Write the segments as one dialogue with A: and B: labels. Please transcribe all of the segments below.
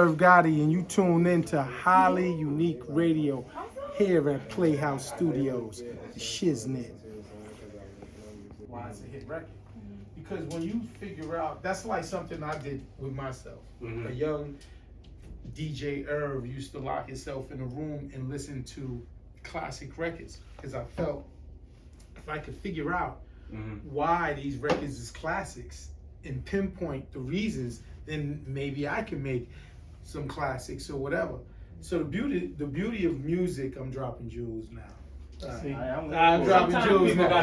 A: Irv Gotti, and you tune in to Highly Unique Radio here at Playhouse Studios, the Shiznit. Why it's a hit record? Because when you figure out, that's like something I did with myself. Mm-hmm. A young DJ Irv used to lock himself in a room and listen to classic records because I felt if I could figure out why these records is classics and pinpoint the reasons, then maybe I can make some classics or whatever. So the beauty of music, I'm dropping jewels now. I'm dropping jewels now.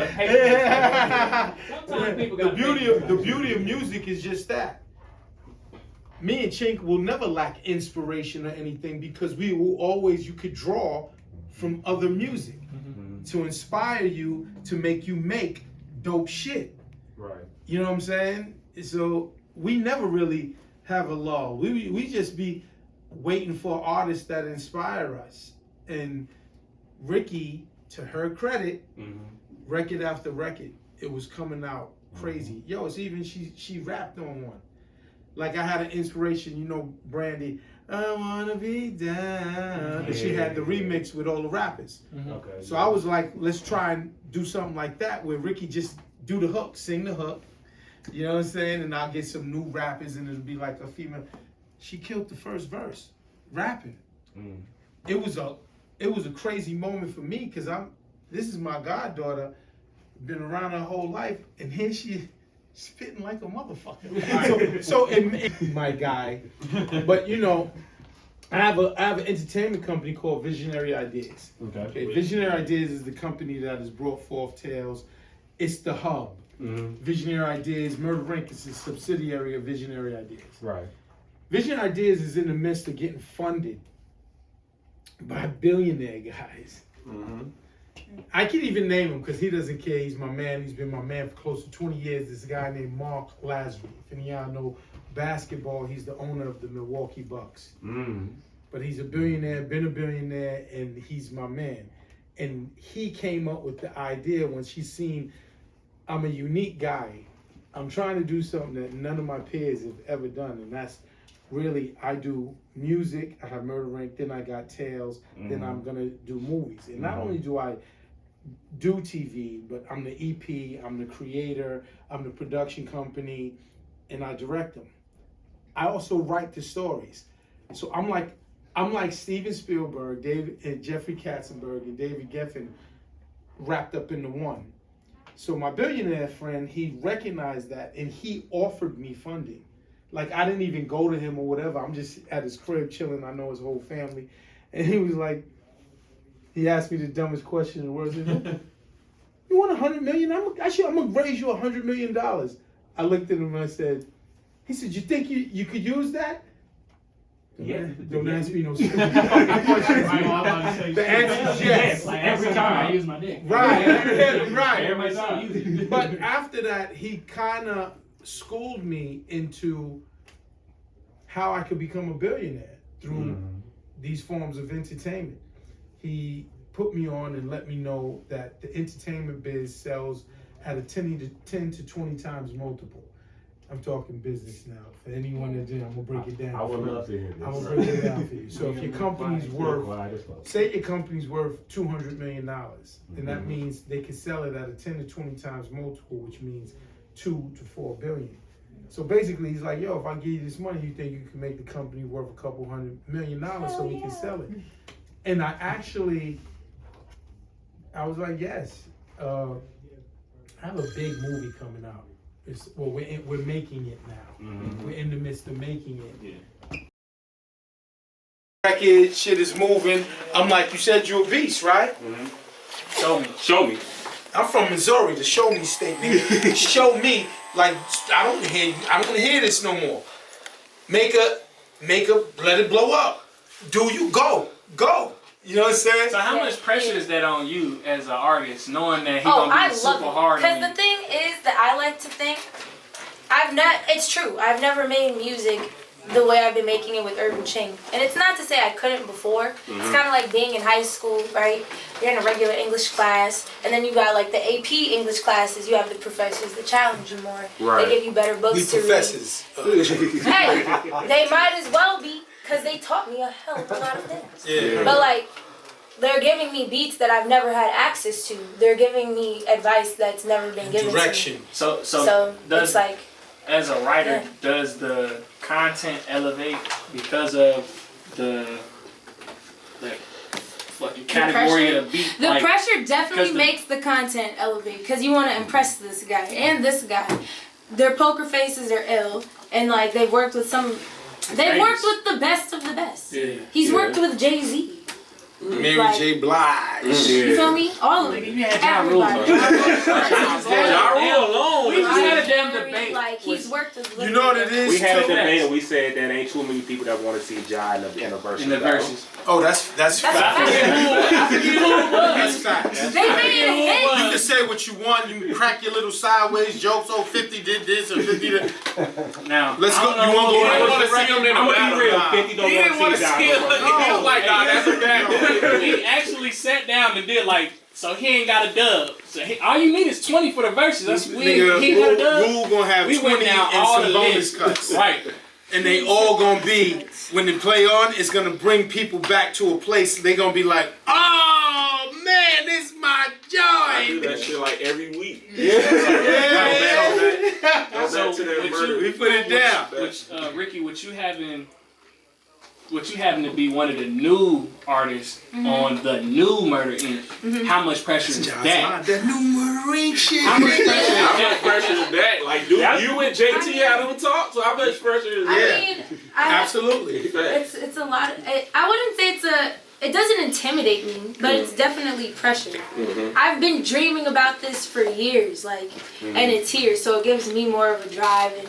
A: The beauty of music is just that. Me and Chink will never lack inspiration or anything because we will always, you could draw from other music to inspire you to make you make dope shit. Right. You know what I'm saying? So we never really have a lull. We just be waiting for artists that inspire us. And Rikki, to her credit, record after record, it was coming out crazy. Yo, it's even she rapped on one. Like I had an inspiration, you know, Brandy, I wanna be down. And she had the remix with all the rappers. Okay. So I was like, let's try and do something like that where Rikki just do the hook, sing the hook. You know what I'm saying? And I'll get some new rappers and it'll be like a female. She killed the first verse, rapping. It was a crazy moment for me because this is my goddaughter, been around her whole life, and here she spitting like a motherfucker. So my guy. But you know, I have an entertainment company called Visionary Ideas. Okay. Visionary Ideas is the company that has brought forth tales. It's the hub. Visionary Ideas, Murder Inc. is a subsidiary of Visionary Ideas. Right. Visionary Ideas is in the midst of getting funded by billionaire guys. I can't even name him because he doesn't care. He's my man. He's been my man for close to 20 years. This guy named Mark Lazary. If any of y'all know basketball, he's the owner of the Milwaukee Bucks. But he's a billionaire, been a billionaire, and he's my man. And he came up with the idea when she seen I'm a unique guy. I'm trying to do something that none of my peers have ever done, and that's really, I do music, I have Murder Inc., then I got Tales, then I'm gonna do movies. And not only do I do TV, but I'm the EP, I'm the creator, I'm the production company, and I direct them. I also write the stories. So I'm like Steven Spielberg, Jeffrey Katzenberg, and David Geffen wrapped up into one. So my billionaire friend, he recognized that and he offered me funding. Like I didn't even go to him or whatever. I'm just at his crib chilling. I know his whole family. And he was like, he asked me the dumbest question in the world. He said, you want $100 million? I'm gonna raise you $100 million. I looked at him and I said, he said, you think you could use that? Yeah. Don't ask me no stupid questions. The answer is yes.
B: Like every time I use my dick.
A: Right, right.
B: Every time.
A: But after that, he kind of schooled me into how I could become a billionaire through these forms of entertainment. He put me on and let me know that the entertainment biz sells at a 10 to 20 times multiple. I'm talking business now. For anyone that did, I'm gonna break it down.
C: I would love to hear this.
A: I'm gonna break it down for you. So if your company's worth, say your company's worth $200 million, then that means they can sell it at a 10 to 20 times multiple, which means 2 to 4 billion. So basically, he's like, yo, if I give you this money, you think you can make the company worth a couple $100 million so we can sell it? And I was like, yes. I have a big movie coming out. We're making it now. We're in the midst of making it. Record shit is moving. I'm like, you said you're a beast, right?
C: Show me.
A: I'm from Missouri, the show me state. Nigga. Show me, like I don't want to hear this no more. Make up, let it blow up. Do you go? You know what I'm saying?
B: So how much pressure is that on you as an artist, knowing that he's gonna be super hard?
D: Because the thing is that I like to think, it's true, I've never made music the way I've been making it with Irv and Chink. And it's not to say I couldn't before. It's kind of like being in high school, right? You're in a regular English class, and then you got like the AP English classes. You have the professors that challenge you more. Right. They give you better books to read.
A: Professors.
D: Hey, they might as well be. because they taught me a hell of a lot of things.
A: Yeah.
D: But like, they're giving me beats that I've never had access to. They're giving me advice that's never been given
A: Direction.
D: to me.
B: So
D: it's like,
B: as a writer, does the content elevate because of the fucking category of the beat?
D: The pressure definitely makes the content elevate because you want to impress this guy and this guy. Their poker faces are ill, and like they've worked with they've worked with the best of the best.
B: Yeah.
D: He's worked with Jay-Z.
A: Mary J. Blige.
D: You feel me? All of it. Everybody.
C: Ja Rule alone.
B: We just had a damn debate.
D: Like he's worked with.
A: You know what it is?
C: We had a
A: too?
C: debate and we said that ain't too many people that want to see Ja in the verses.
B: In the verses.
A: Oh, that's facts. That's facts.
D: They made a hit.
A: You can say what you want. You can crack your little sideways jokes. Oh, 50 did this or 50 did.
B: Now,
A: Let's go. You want to go
C: I
A: right
C: want
A: with
C: to
A: the
C: see him in
A: record?
C: a battle. Real 50 don't want to see Ja.
E: He was like, nah, that's a bad one.
B: we actually sat down and did like, so he ain't got a dub. So all you need is 20 for the verses. That's weird.
A: Nigga,
B: He ain't got a dub.
A: Rule gonna have
B: We
A: 20
B: went down
A: and
B: all
A: some
B: the
A: bonus
B: lists.
A: cuts.
B: Right.
A: And they all gonna be, when they play on, it's gonna bring people back to a place. They gonna be like, oh man, this is my
C: I do
A: joint.
C: that shit like every week.
A: Yeah.
C: Go back to that murder.
A: We put it down.
B: Which Ricky, with you having to be one of the new artists on the new Murder Inc. How much pressure is that?
A: That new marine shit.
B: How much pressure is
C: How
B: that?
C: much pressure is that? Like, dude, you and JT had them talk, so how much pressure is that?
D: I mean,
A: Absolutely.
D: it's a lot. I wouldn't say it doesn't intimidate me, but it's definitely pressure. I've been dreaming about this for years, like, and it's here, so it gives me more of a drive and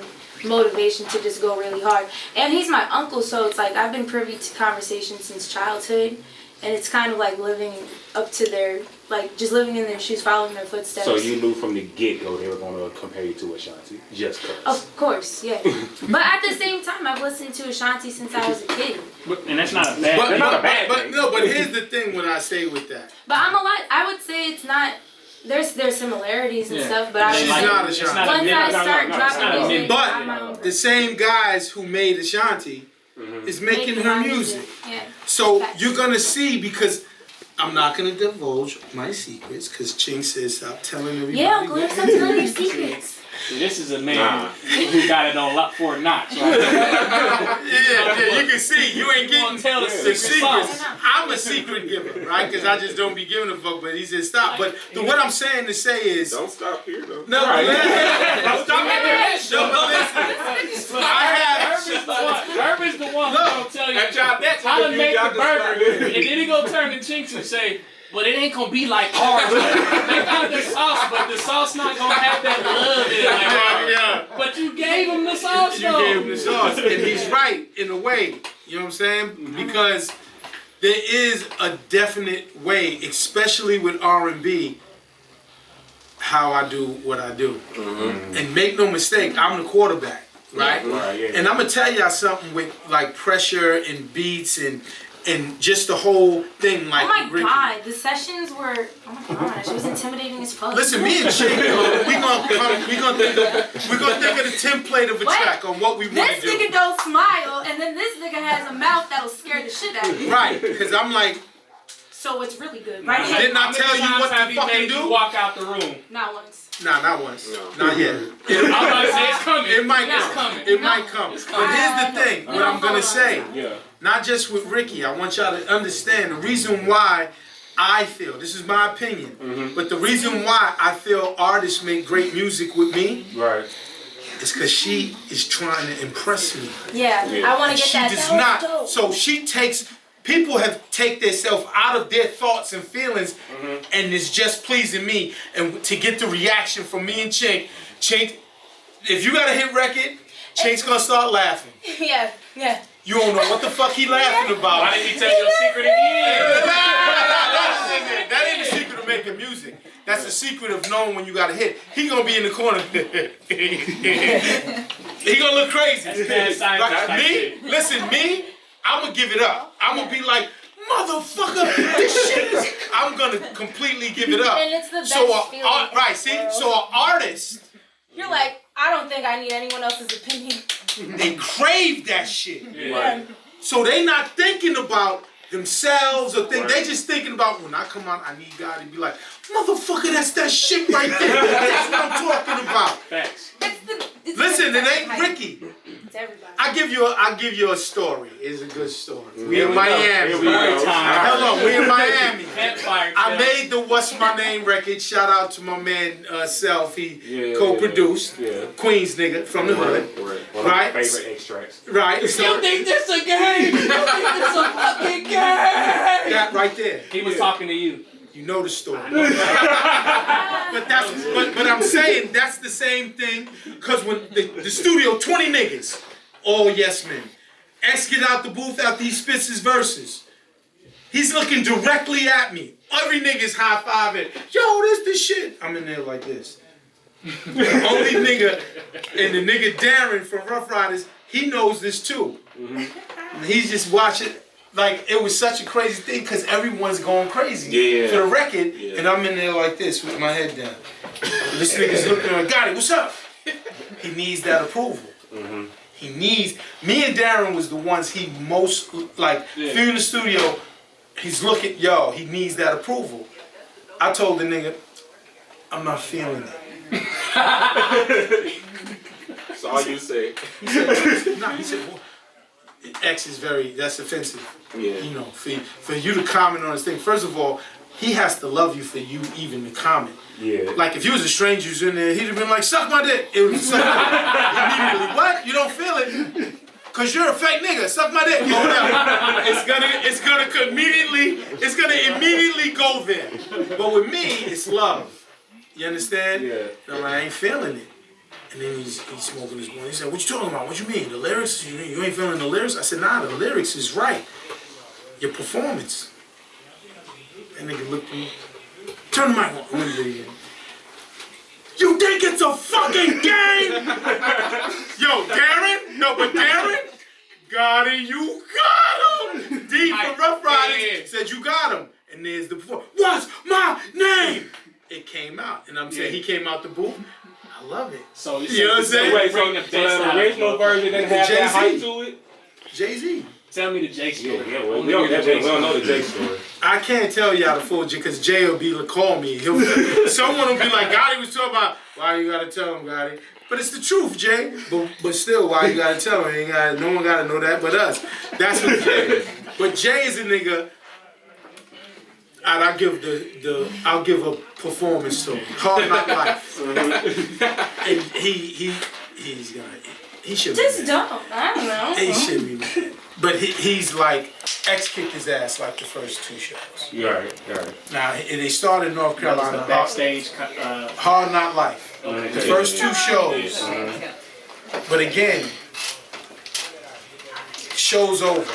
D: motivation to just go really hard. And he's my uncle, so it's like I've been privy to conversations since childhood, and it's kind of like living up to their, like, just living in their shoes, following their footsteps.
C: So you knew from the get-go they were going to compare you to Ashanti, just cause.
D: Of course, yeah. But at the same time, I've listened to Ashanti since I was a kid.
B: And that's not a bad
A: But,
B: thing.
C: not a bad
A: but
C: thing.
A: no, but here's the thing when I say with that.
D: But I would say it's not. There's similarities and
B: Yeah.
D: stuff, but I
A: She's
D: would say
A: not
B: It's
A: Ashanti.
B: not a
D: once
B: mimic.
D: I
B: No, no,
D: start
B: no, it's not a
D: dropping
B: mimic.
D: music,
A: But
D: I'm my own
A: the same guys who made Ashanti is making her
D: my
A: music.
D: Yeah.
A: So
D: Facts.
A: you're gonna see, because I'm not gonna divulge my secrets, because Ching says stop telling everybody.
D: Yeah, Uncle,
A: what
D: let's
A: you
D: not
A: do.
D: tell your secrets.
B: This is a man who got it on Fort Knox, right?
A: Yeah, you can see you ain't getting
B: Tell the
A: the
B: secret
A: secrets.
B: sauce.
A: I'm a secret giver, right? Because I just don't be giving a fuck. But he said stop. But what I'm saying to say is
C: Don't stop here, though.
A: no.
B: Right.
A: Don't stop at that. No, but listen. I
B: Herb is the one who's gonna tell you
C: And y'all, that's
B: how to
C: you
B: make
C: got
B: the
C: to
B: burger,
C: start.
B: and then he gonna turn to Chinks and say, "But it ain't gonna be like ours. They got the sauce, but the sauce not gonna have that love in it like ours.
A: yeah.
B: But you gave him the sauce,
A: You
B: though.
A: gave him the sauce, and he's right in a way. You know what I'm saying? Because there is a definite way, especially with R&B, how I do what I do. And make no mistake, I'm the quarterback, right?
C: Right, yeah.
A: And I'm gonna tell y'all something with like pressure and beats and just the whole thing, like
D: Oh my
A: Ricky.
D: god, the sessions were. Oh my gosh, it was intimidating as fuck.
A: Listen, me and Chick, we gonna think of the template of a
D: What?
A: track on what we want
D: This
A: to do.
D: nigga don't smile, and then this nigga has a mouth that'll scare the shit out of you.
A: Right, because I'm like,
D: So it's really good, right?
A: Didn't I
B: How many
A: tell you
B: times
A: what to
B: have he
A: fucking
B: made you
A: do?
B: walk out the room.
D: Not once.
A: nah, not once,
C: No.
A: not yet.
B: I was about to say it's coming.
A: It might
D: No.
A: come.
B: coming.
A: It
D: No.
A: might come.
B: It's
A: But
B: coming.
A: here's the thing.
D: No,
A: What I'm
D: hold
A: gonna
D: on.
A: say,
C: Yeah.
A: not just with Ricky. I want y'all to understand the reason why I feel. This is my opinion. But the reason why I feel artists make great music with me
C: Right.
A: is because she is trying to impress me.
D: Yeah, I want to get
A: She
D: that.
A: does
D: That was
A: not.
D: dope.
A: So she takes. People have take themselves out of their thoughts and feelings, and it's just pleasing me. And to get the reaction from me and Chink, if you got a hit record, Chink's gonna start laughing.
D: Yeah, yeah.
A: You don't know what the fuck he laughing about.
B: Why did he tell your secret again?
A: That ain't the secret of making music. That's the secret of knowing when you got a hit. He gonna be in the corner. He gonna look crazy.
B: bad science
A: Like
B: type
A: me,
B: shit.
A: listen, me, I'm gonna give it up. I'm gonna be like, motherfucker, this shit is. I'm gonna completely give it up.
D: And it's the best
A: So
D: feeling
A: right,
D: in
A: see,
D: the world.
A: so an artist,
D: You're like, I don't think I need anyone else's opinion.
A: they crave that shit.
B: Yeah.
A: So they not thinking about themselves or think they just thinking about when I come out, I need God to be like, motherfucker, that's that shit right there. That's what I'm talking about.
B: Facts.
A: Listen, it ain't Ricky.
D: It's everybody.
A: I'll give you a story. It's a good story. We
C: Here
A: in
C: we
A: Miami.
C: go. Here we go.
A: Hold on, we in Miami.
B: Campfire.
A: I made the What's My Name record. Shout out to my man Self. He co-produced.
C: Yeah.
A: Queens nigga from the hood.
C: One of my favorite extracts.
A: Right. So,
B: You think this a game? You think this a fucking game?
A: that right there.
B: He was talking to you.
A: You know the story. but I'm saying that's the same thing. Cause when the studio, 20 niggas, all yes men. X get out the booth after he spits his verses. He's looking directly at me. Every nigga's high-fiving. Yo, this the shit. I'm in there like this. The only nigga, and the nigga Darren from Rough Riders, he knows this too. And he's just watching. Like, it was such a crazy thing because everyone's going crazy for the record, and I'm in there like this with my head down. This nigga's looking like, Gotti, what's up? He needs that approval. He needs, me and Darren was the ones he most, like, if you're in the studio, he's looking, yo, he needs that approval. I told the nigga, I'm not feeling it.
C: That's all you say.
A: He said, nah, he said, well, X is that's offensive.
C: Yeah.
A: You know, for you to comment on this thing, first of all, he has to love you for you even to comment.
C: Yeah.
A: Like if you was a stranger who's in there, he'd have been like, suck my dick. It was suck my dick. Immediately, what? You don't feel it? Cause you're a fake nigga, suck my dick. Oh, no. It's gonna immediately go there. But with me, it's love. You understand?
C: Yeah.
A: No, I ain't feeling it. And then he's smoking his blunt. He said, what you talking about? What you mean? The lyrics? You ain't feeling the lyrics? I said, nah, the lyrics is right. Your performance. That nigga looked at me. Turn the mic on. What did he do? You think it's a fucking game? Yo, Darren? No, but Darren? Got it, you got him! D from Rough Riders said you got him. And there's the performance. What's my name? It came out. And I'm saying he came out the booth. I love it.
B: So
A: you know what I'm saying?
C: Wait, so the original version didn't have that hype to it?
A: Jay-Z.
B: Tell me the Jay story.
C: Yeah, well, we don't know the Jay story.
A: I can't tell y'all the full Jay because Jay will be call me. Someone will be like, Gotti was talking about, why you gotta tell him, Gotti? But it's the truth, Jay. But still, why you gotta tell him? No one gotta know that but us. That's what Jay is. But Jay is a nigga. And I'll give a performance to him. Hard Knock Life. And he should be
D: Just
A: mad.
D: don't. I don't know.
A: He should be mad. But he's like, X kicked his ass like the first two shows.
C: Right.
A: Now, they started in North Carolina.
B: Backstage.
A: Hard Knock Life. The first two shows. But again, show's over.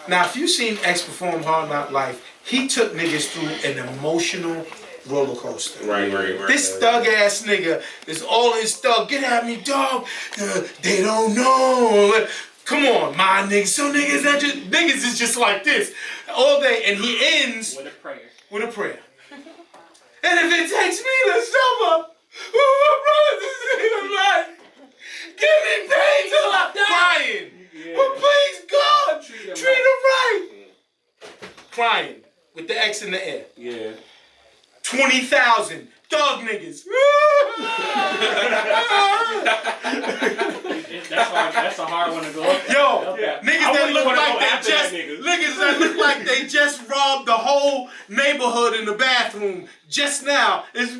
A: Now, if you've seen X perform Hard Knock Life, he took niggas through an emotional roller coaster.
C: Right.
A: This thug ass nigga is all his thug. Get at me, dog. They don't know. Come on, my niggas. So niggas is just like this all day, and he ends with a prayer. And if it takes me to suffer, my brothers and sisters alive, give me pain till I'm crying. But please, God, treat him right. Crying with the X in the air.
C: Yeah.
A: 20,000 thug niggas.
B: That's a hard one to go up.
A: Yo, niggas that look like they just robbed the whole neighborhood in the bathroom just now. It's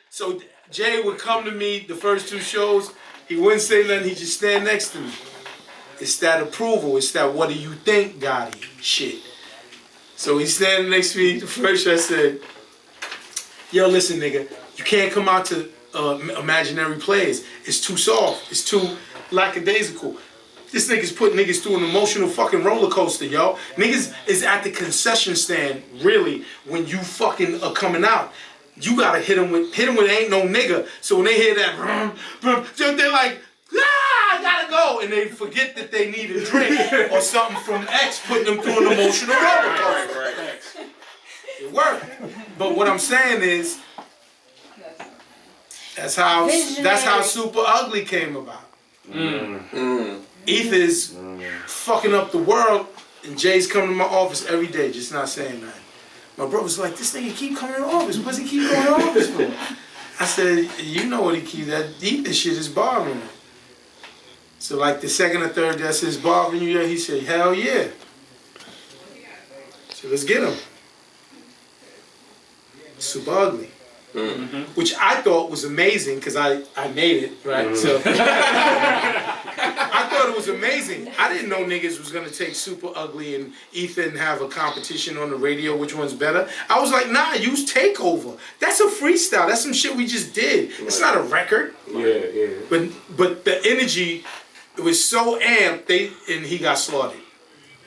A: so Jay would come to me the first two shows. He wouldn't say nothing. He just stand next to me. It's that approval. It's that what do you think, Gotti shit. So he's standing next to me. The first I said, yo, listen, nigga, you can't come out to imaginary players. It's too soft. It's too lackadaisical. This nigga's putting niggas through an emotional fucking roller coaster, yo. Niggas is at the concession stand, really, when you fucking are coming out. You gotta hit him with ain't no nigga. So when they hear that, they're like, I gotta go. And they forget that they need a drink or something from X putting them through an emotional roller coaster.
C: Right.
A: It worked. But what I'm saying is, that's how Super Ugly came about. Ether's fucking up the world, and Jay's coming to my office every day, just not saying nothing. My brother's like, this nigga keep coming to the office. What's he keep going to the office for? I said, you know what he keep, that Ether shit is bothering him. So like the second or third day I said, bothering you? He said, hell yeah. So let's get him. Super ugly. Which I thought was amazing because I made it, right? So I thought it was amazing. I didn't know niggas was gonna take Super Ugly and Ether and have a competition on the radio, which one's better. I was like, nah, use Takeover. That's a freestyle. That's some shit we just did. It's not a record.
C: Yeah.
A: But the energy, it was so amped, and he got slaughtered.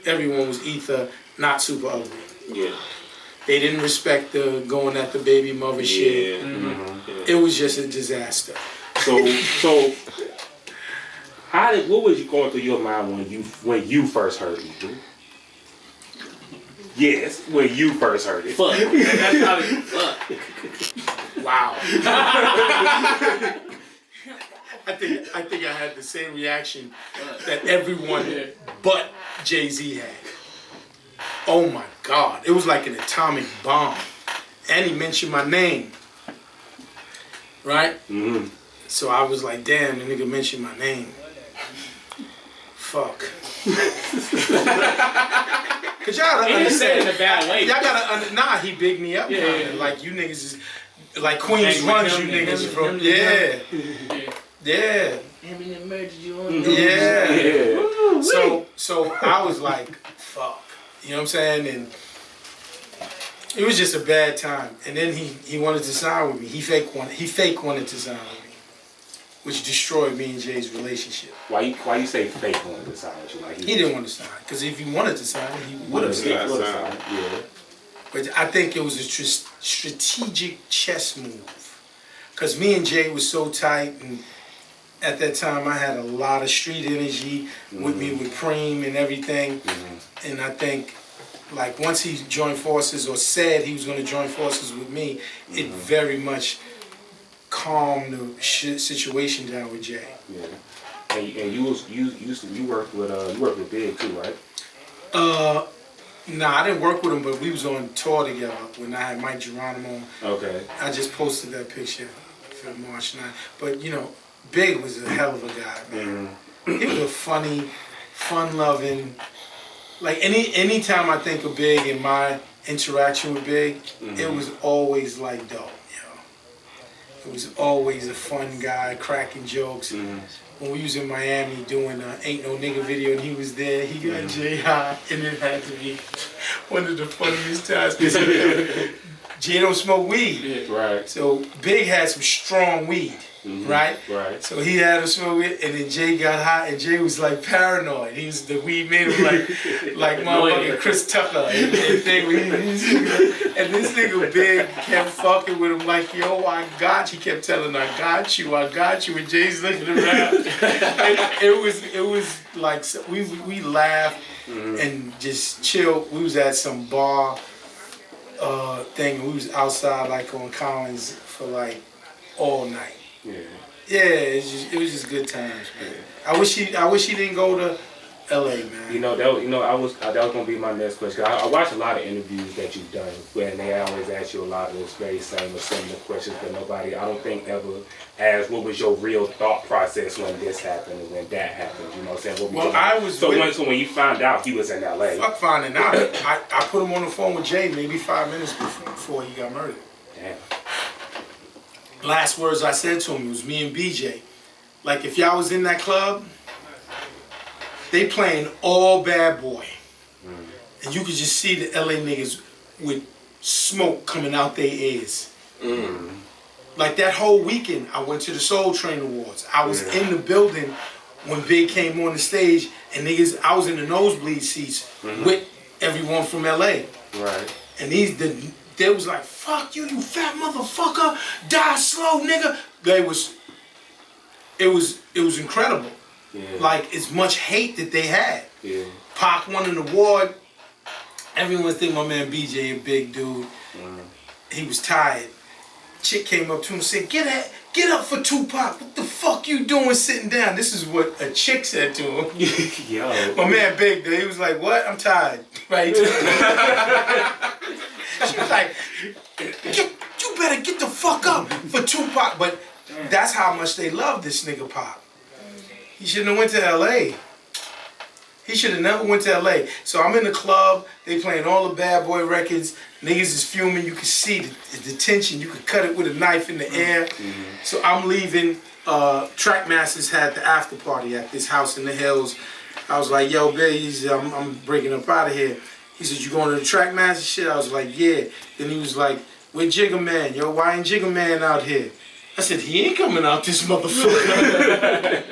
A: Everyone was Ether, not Super Ugly.
C: Yeah.
A: They didn't respect the going at the baby mother shit. It was just a disaster.
C: So what was going through your mind when you first heard it? Yes, when you first heard it.
B: Fuck. That's probably fuck.
A: Wow. I think I had the same reaction that everyone but Jay-Z had. Oh my God, it was like an atomic bomb. And he mentioned my name. Right? So I was like, damn, the nigga mentioned my name. Fuck. Cause y'all gotta understand.
B: In a bad way.
A: Y'all gotta nah, he bigged me up.
B: Yeah.
A: Like you niggas is like Queens runs you niggas from. Yeah.
B: Eminem murdered you on
A: Yeah. So I was like, fuck. You know what I'm saying? And it was just a bad time. And then he wanted to sign with me. He fake wanted to sign with me, which destroyed me and Jay's relationship.
C: Why you say fake wanted to sign with you? Like
A: he didn't want to sign, because if he wanted to sign, he would have signed.
C: Yeah.
A: But I think it was a strategic chess move, because me and Jay was so tight, and at that time I had a lot of street energy with me with Preem and everything. And I think, like, once he joined forces or said he was going to join forces with me, it very much calmed the situation down with Jay.
C: Yeah. And you worked with Big too, right?
A: Nah, I didn't work with him, but we was on tour together when I had Mike Geronimo.
C: Okay.
A: I just posted that picture for March 9th. But you know, Big was a hell of a guy, man. He was a funny, fun-loving. Like anytime I think of Big and my interaction with Big, it was always like dope, It was always a fun guy, cracking jokes. When we was in Miami doing Ain't No Nigga video and he was there, he got Jay high, and it had to be one of the funniest times. Jay don't smoke weed.
C: Right.
A: So Big had some strong weed. Right?
C: Right.
A: So he had him smoke it, and then Jay got hot, and Jay was like paranoid. The weed made him like motherfucking Chris Tucker and this nigga Big kept fucking with him like, yo, I got you. He kept telling him, I got you, and Jay's looking around. And it was like we laughed and just chilled. We was at some bar thing, and we was outside like on Collins for like all night. Yeah, it was just good times, man. I wish he didn't go to LA, man.
C: That was gonna be my next question. I watch a lot of interviews that you've done, and they always ask you a lot of those very same or similar questions, but nobody, I don't think, ever asked what was your real thought process when this happened and when that happened. You know what I'm saying? So when you found out he was in LA.
A: Fuck finding out. I put him on the phone with Jay maybe 5 minutes before he got murdered.
C: Damn.
A: Last words I said to him was me and BJ. Like, if y'all was in that club, they playing all Bad Boy. And you could just see the LA niggas with smoke coming out their ears. Like that whole weekend, I went to the Soul Train Awards. I was in the building when Big came on the stage, and niggas, I was in the nosebleed seats with everyone from LA.
C: Right.
A: And they was like, fuck you, you fat motherfucker, die slow, nigga. It was incredible.
C: Yeah.
A: Like, as much hate that they had.
C: Yeah.
A: Pac won an award. Everyone think my man BJ a big dude. He was tired. chick came up to him and said, get up for Tupac. What the fuck you doing sitting down? This is what a chick said to him.
C: Yo.
A: My man Big, though, he was like, what? I'm tired. Right? She was like, you better get the fuck up for Tupac. But that's how much they love this nigga Pop. He shouldn't have went to L.A. He should have never went to L.A. So I'm in the club. They playing all the Bad Boy records. Niggas is fuming. You can see the tension. You could cut it with a knife in the air. So I'm leaving. Trackmasters had the after party at this house in the hills. I was like, yo, Bill, I'm breaking up out of here. He said, you going to the Trackmaster shit? I was like, yeah. Then he was like, where Jigga Man? Yo, why ain't Jigga Man out here? I said, he ain't coming out this motherfucker.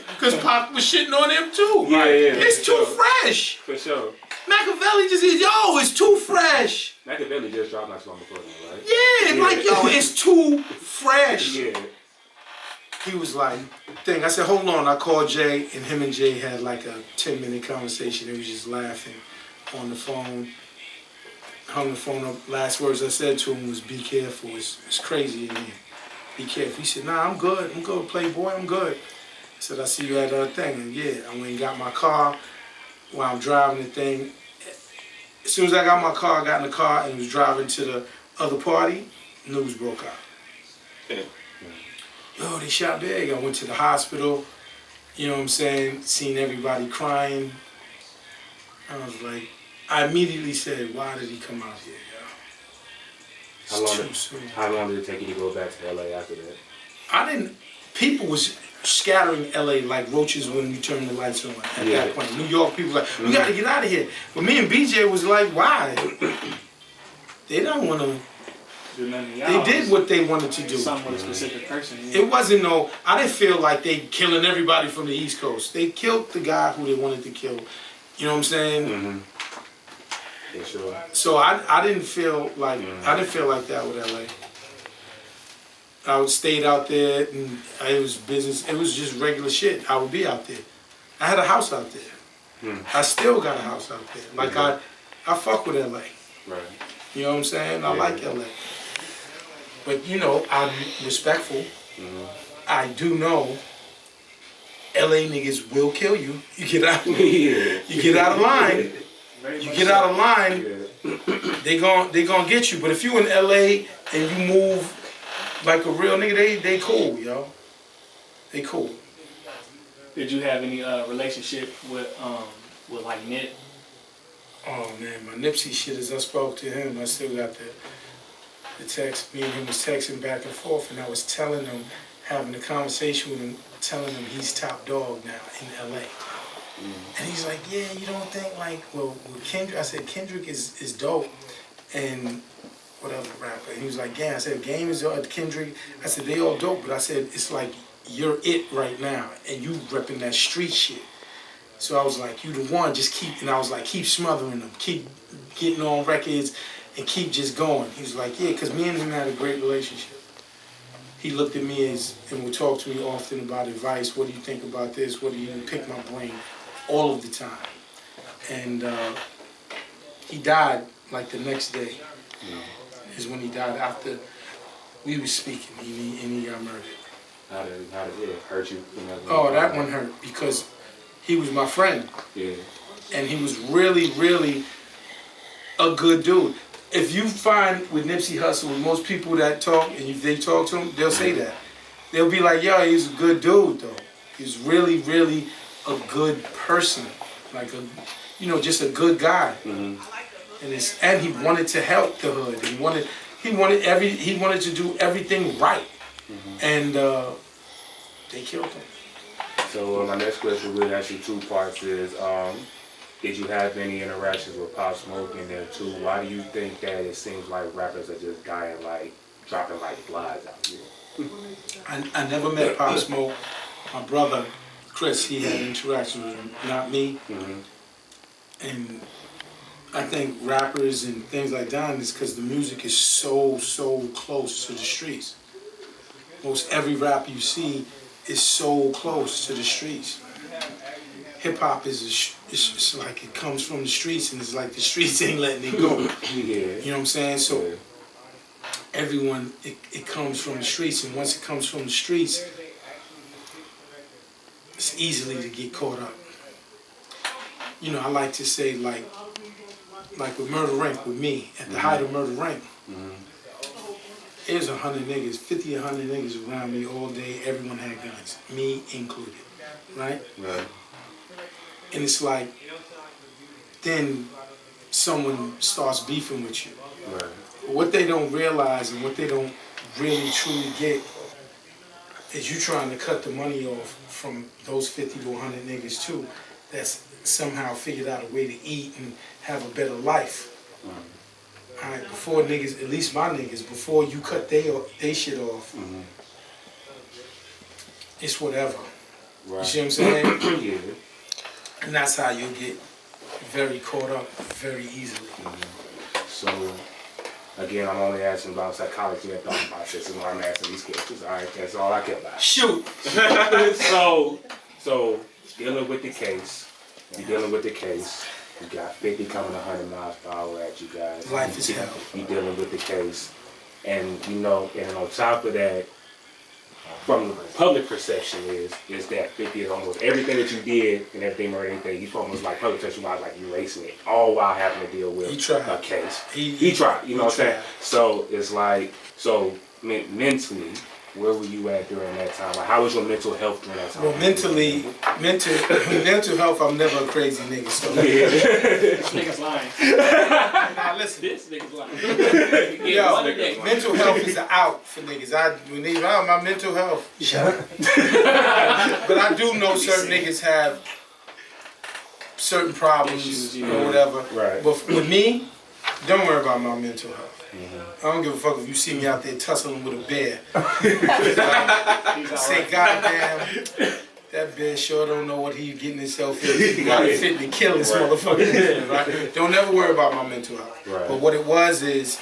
A: Because Pop was shitting on him too.
C: Yeah,
A: It's too fresh.
C: For sure.
A: Machiavelli just said, yo, it's too fresh.
C: Machiavelli just dropped not too long before that, right?
A: Yeah, like, yo, it's too fresh.
C: Yeah.
A: He was like, I said, hold on. I called Jay, and him and Jay had like a 10-minute conversation. They was just laughing on the phone. Hung the phone up. Last words I said to him was, be careful. It's crazy in here. Be careful. He said, nah, I'm good. I'm good, Playboy. I'm good. I said, I see you at that thing. And yeah, I went and got my car while I'm driving the thing. As soon as I got my car, I got in the car and was driving to the other party. News broke out.
C: Yeah.
A: Yo, they shot Big. I went to the hospital. You know what I'm saying? Seen everybody crying. I was like, I immediately said, why did he come out here, yo?
C: How long did it take you to go back to LA after that?
A: People was scattering LA like roaches when you turn the lights on at that point. New York people like, we gotta get out of here. But me and BJ was like, why? They don't wanna, they did what they wanted to do.
B: Some with a specific person. Yeah.
A: It wasn't I didn't feel like they killing everybody from the East Coast. They killed the guy who they wanted to kill. You know what I'm saying?
C: Yeah, sure.
A: So I didn't feel like that with LA. I stayed out there and it was business. It was just regular shit. I would be out there. I had a house out there. I still got a house out there. Like I fuck with LA.
C: Right.
A: You know what I'm saying? I like LA. But you know, I'm respectful. I do know LA niggas will kill you. You get out. You get out of line. You get out of line. They gon' get you. But if you in LA and you move like a real nigga, they cool, yo. They cool.
B: Did you have any relationship with like Nip?
A: Oh man, my Nipsey shit, as I spoke to him, I still got the text. Me and him was texting back and forth, and I was telling him, having a conversation with him, telling him he's top dog now in LA. And he's like, yeah, you don't think like, well, Kendrick, I said, Kendrick is dope, and what other rapper? And he was like, yeah, I said, Game is Kendrick. I said, they all dope, but I said, it's like, you're it right now, and you repping that street shit. So I was like, you the one, just keep, and I was like, keep smothering them, keep getting on records, and keep just going. He was like, yeah, because me and him had a great relationship. He looked at me and would talk to me often about advice. What do you think about this? What do you pick my brain? All of the time. And he died like the next day. Is when he died after we was speaking, and he got murdered.
C: How did it hurt you?
A: Oh, that one hurt because he was my friend.
C: Yeah.
A: And he was really, really a good dude. If you find with Nipsey Hussle, with most people that talk, and if they talk to him, they'll say that. They'll be like, yo, he's a good dude, though. He's really, really a good person. Like, just a good guy. And he wanted to help the hood. He wanted to do everything right. And they killed him.
C: So my next question we'll ask you two parts is, did you have any interactions with Pop Smoke? And then two, why do you think that it seems like rappers are just dying, like dropping like flies out here?
A: I never met Pop Smoke. My brother, Chris, he had interactions with him, not me. And I think rappers and things like that is because the music is so close to the streets. Most every rap you see is so close to the streets. Hip hop it's like it comes from the streets, and it's like the streets ain't letting it go. You know what I'm saying? So everyone, it comes from the streets, and once it comes from the streets, it's easily to get caught up. You know, I like to say, like with Murder Inc., with me, at the height of Murder Inc., there's 100 niggas, 50, 100 niggas around me all day, everyone had guns, me included, right?
C: Right.
A: And it's like, then someone starts beefing with you.
C: Right.
A: But what they don't realize and what they don't really truly get is you trying to cut the money off from those 50 to 100 niggas too, that's somehow figured out a way to eat and have a better life. All right, before niggas, at least my niggas, before you cut they shit off, it's whatever.
C: Right.
A: You see what I'm saying?
C: Yeah.
A: And that's how you get very caught up very easily.
C: So, again, I'm only asking about psychology and thought process, and I'm asking these questions. All right, that's all I care about.
A: Shoot!
C: So dealing with the case, you're dealing with the case. You got 50 coming 100 miles per hour at you guys.
A: Life is hell.
C: You're dealing with the case, and you know, and on top of that, from the public perception is that 50 is almost everything that you did and everything or anything. He's almost like public perception wise, like erasing it, all while having to deal with a case. He tried. You know what I'm saying? So it's like, so mentally, where were you at during that time? Like, how was your mental health during that time?
A: Well, mental health, I'm never a crazy nigga. So.
B: This nigga's lying.
A: Now listen.
B: This nigga's lying.
A: Yo, mental health is out for niggas. When they around my mental health, shut up. But I do know certain niggas have certain problems
B: issues,
A: or whatever.
C: Right.
A: But with me, don't worry about my mental health. I don't give a fuck if you see me out there tussling with a bear. Say, goddamn, that bear sure don't know what he's getting himself in. He got to fit to kill this motherfucker. Right? Don't never worry about my mental health.
C: Right.
A: But what it was is,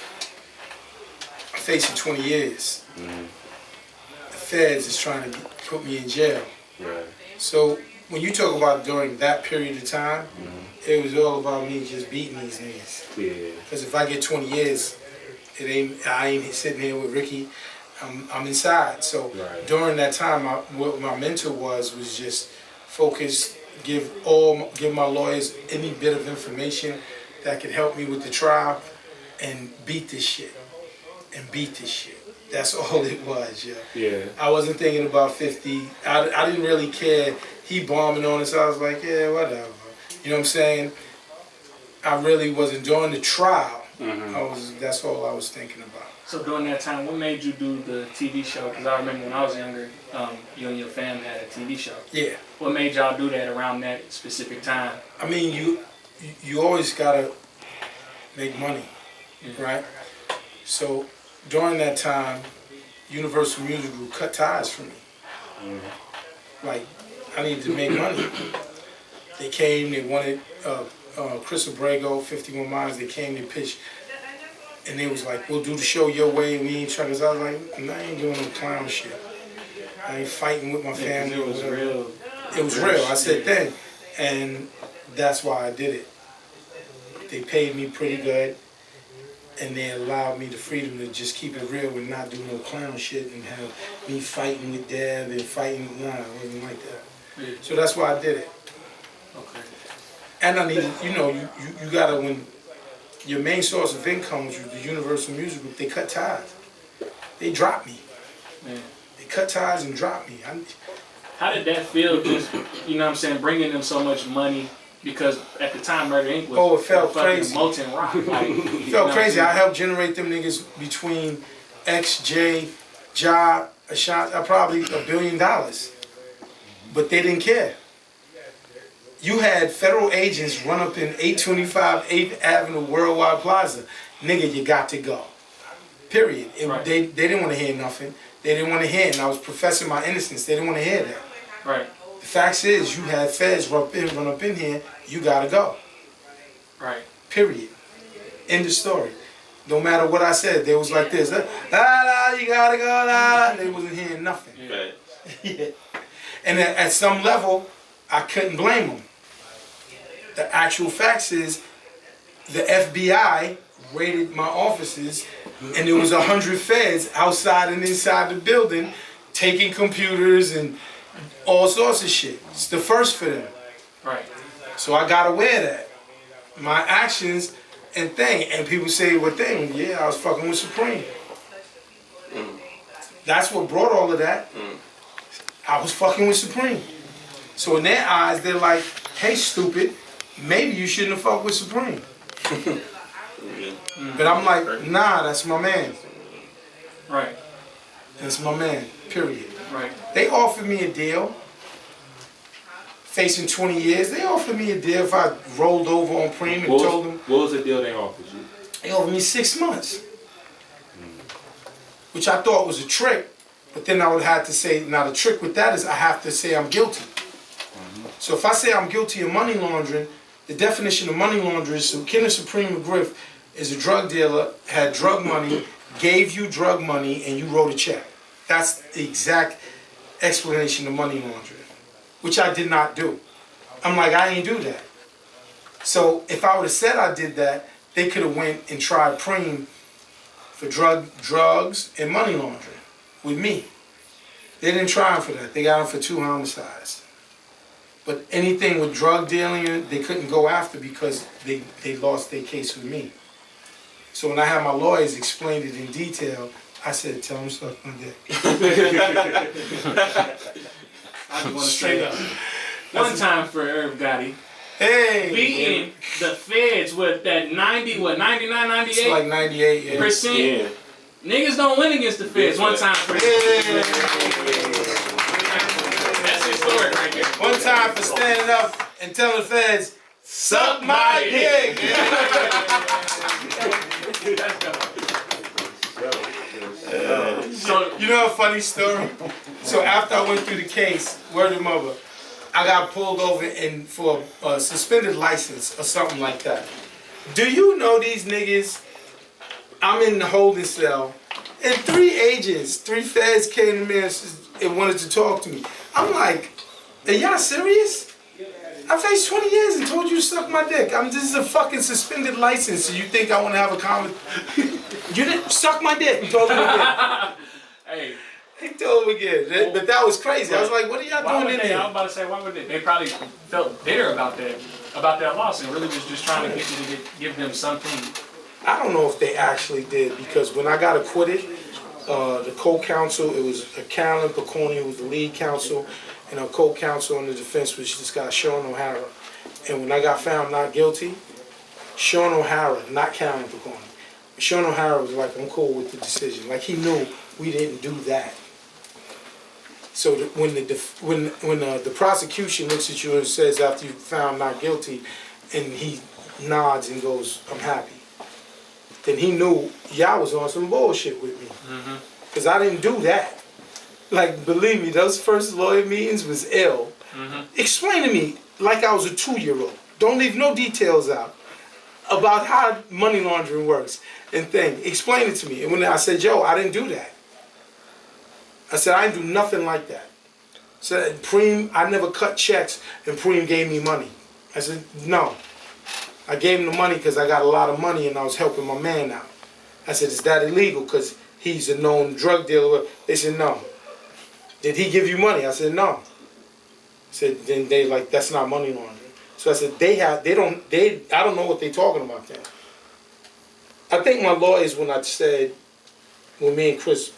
A: I'm facing 20 years. The feds is trying to put me in jail.
C: Right.
A: So when you talk about during that period of time, it was all about me just beating these niggas.
C: Yeah.
A: Because if I get 20 years, I ain't sitting here with Ricky. I'm inside. So during that time, what my mentor was just focus, give my lawyers any bit of information that could help me with the trial, and beat this shit. That's all it was,
C: Yeah.
A: I wasn't thinking about 50. I didn't really care. He bombing on us. I was like, yeah, whatever. You know what I'm saying? I really wasn't during the trial. That's all I was thinking about.
B: So during that time, what made you do the TV show? Because I remember when I was younger, you and your family had a TV show.
A: Yeah.
B: What made y'all do that around that specific time?
A: I mean, you always gotta make money, right? So during that time, Universal Music Group cut ties for me. Like, I needed to make money. They came, they wanted Chris Abrego, 51 Miles, they came, they pitched, and they was like, we'll do the show your way, and we ain't trying to, I was like, I ain't doing no clown shit. I ain't fighting with my family.
B: It was real.
A: It was real, I said then, and that's why I did it. They paid me pretty good, and they allowed me the freedom to just keep it real and not do no clown shit and have me fighting with Dad and fighting, it wasn't like that.
B: Yeah.
A: So that's why I did it.
B: Okay.
A: And I needed, you gotta, when your main source of income, which was the Universal Music Group, they cut ties. They dropped me.
B: Yeah.
A: They cut ties and dropped me.
B: How did that feel, just, you know what I'm saying, bringing them so much money? Because at the time, Murder Inc. was
A: it felt crazy.
B: molten rock. Like,
A: It felt crazy. I helped generate them niggas between XJ, Job, Ashanti, probably $1 billion. But they didn't care. You had federal agents run up in 825 8th Avenue Worldwide Plaza. Nigga, you got to go. Period. They didn't want to hear nothing. They didn't want to hear it. And I was professing my innocence. They didn't want to hear that.
B: Right.
A: The fact is, you had feds run up in here, you got to go.
B: Right.
A: Period. End of story. No matter what I said, they was like this. You got to go. They wasn't hearing nothing.
E: Right.
A: Yeah. And at some level, I couldn't blame them. The actual facts is the FBI raided my offices and there was 100 feds outside and inside the building, taking computers and all sorts of shit. It's the first for them.
B: Right.
A: So I got aware of that. My actions and thing. And people say, what thing? Yeah, I was fucking with Supreme. That's what brought all of that. I was fucking with Supreme. So in their eyes, they're like, hey, stupid, maybe you shouldn't have fucked with Supreme. But I'm like, nah, that's my man.
B: Right.
A: That's my man, period.
B: Right.
A: They offered me a deal, facing 20 years. They offered me a deal if I rolled over on Preem and told them.
C: What was the deal they offered you?
A: They offered me 6 months. Which I thought was a trick, but then I would have to say, now the trick with that is I have to say I'm guilty. So if I say I'm guilty of money laundering, the definition of money laundering is Kenneth Supreme McGriff is a drug dealer, had drug money, gave you drug money, and you wrote a check. That's the exact explanation of money laundering, which I did not do. I'm like, I ain't do that. So if I would have said I did that, they could have went and tried Preem for drugs and money laundering with me. They didn't try him for that. They got him for 2 homicides. But anything with drug dealing, they couldn't go after because they lost their case with me. So when I had my lawyers explain it in detail, I said, tell them stuff like that.
B: I just want to say one time for Irv Gotti.
A: Hey!
B: Beating the feds with that 99, 98?
A: It's like 98, yeah.
B: Percent.
C: Yeah.
B: Niggas don't win against the feds. One time for
E: That's historic right there.
A: One time for standing up and telling the feds, suck my dick!
B: So,
A: You know a funny story? So after I went through the case, word of mother, I got pulled over and for a suspended license or something like that. Do you know these niggas? I'm in the holding cell, and 3 agents, 3 feds came to me and wanted to talk to me. I'm like, are y'all serious? I faced 20 years and told you to suck my dick. This is a fucking suspended license, so you think I want to have a conversation? You didn't suck my dick. Told him again.
B: hey.
A: He told him again. But that was crazy. I was like, what are y'all doing in
B: I
A: there?
B: was about to say, why would they? They probably felt bitter about that loss and really was just trying to get you to give them something.
A: I don't know if they actually did, because when I got acquitted, the co-counsel, it was Carolyn Piccone, who was the lead counsel, and our co-counsel on the defense was this guy, Sean O'Hara. And when I got found not guilty, Sean O'Hara, not Carolyn Piccone, Sean O'Hara was like, I'm cool with the decision. Like, he knew we didn't do that. So when the prosecution looks at you and says after you found not guilty, and he nods and goes, I'm happy, then he knew y'all was on some bullshit with me. Because I didn't do that. Like, believe me, those first lawyer meetings was ill. Explain to me, like I was a 2-year-old, don't leave no details out, about how money laundering works and thing. Explain it to me. And when I said, yo, I didn't do that. I said, I didn't do nothing like that. So Preem, I never cut checks and Preem gave me money. I said, no. I gave him the money because I got a lot of money and I was helping my man out. I said, is that illegal because he's a known drug dealer? They said, no. Did he give you money? I said, no. I said, then they like, that's not money laundering. So I said, I don't know what they talking about then. I think my lawyers, when I said, when me and Chris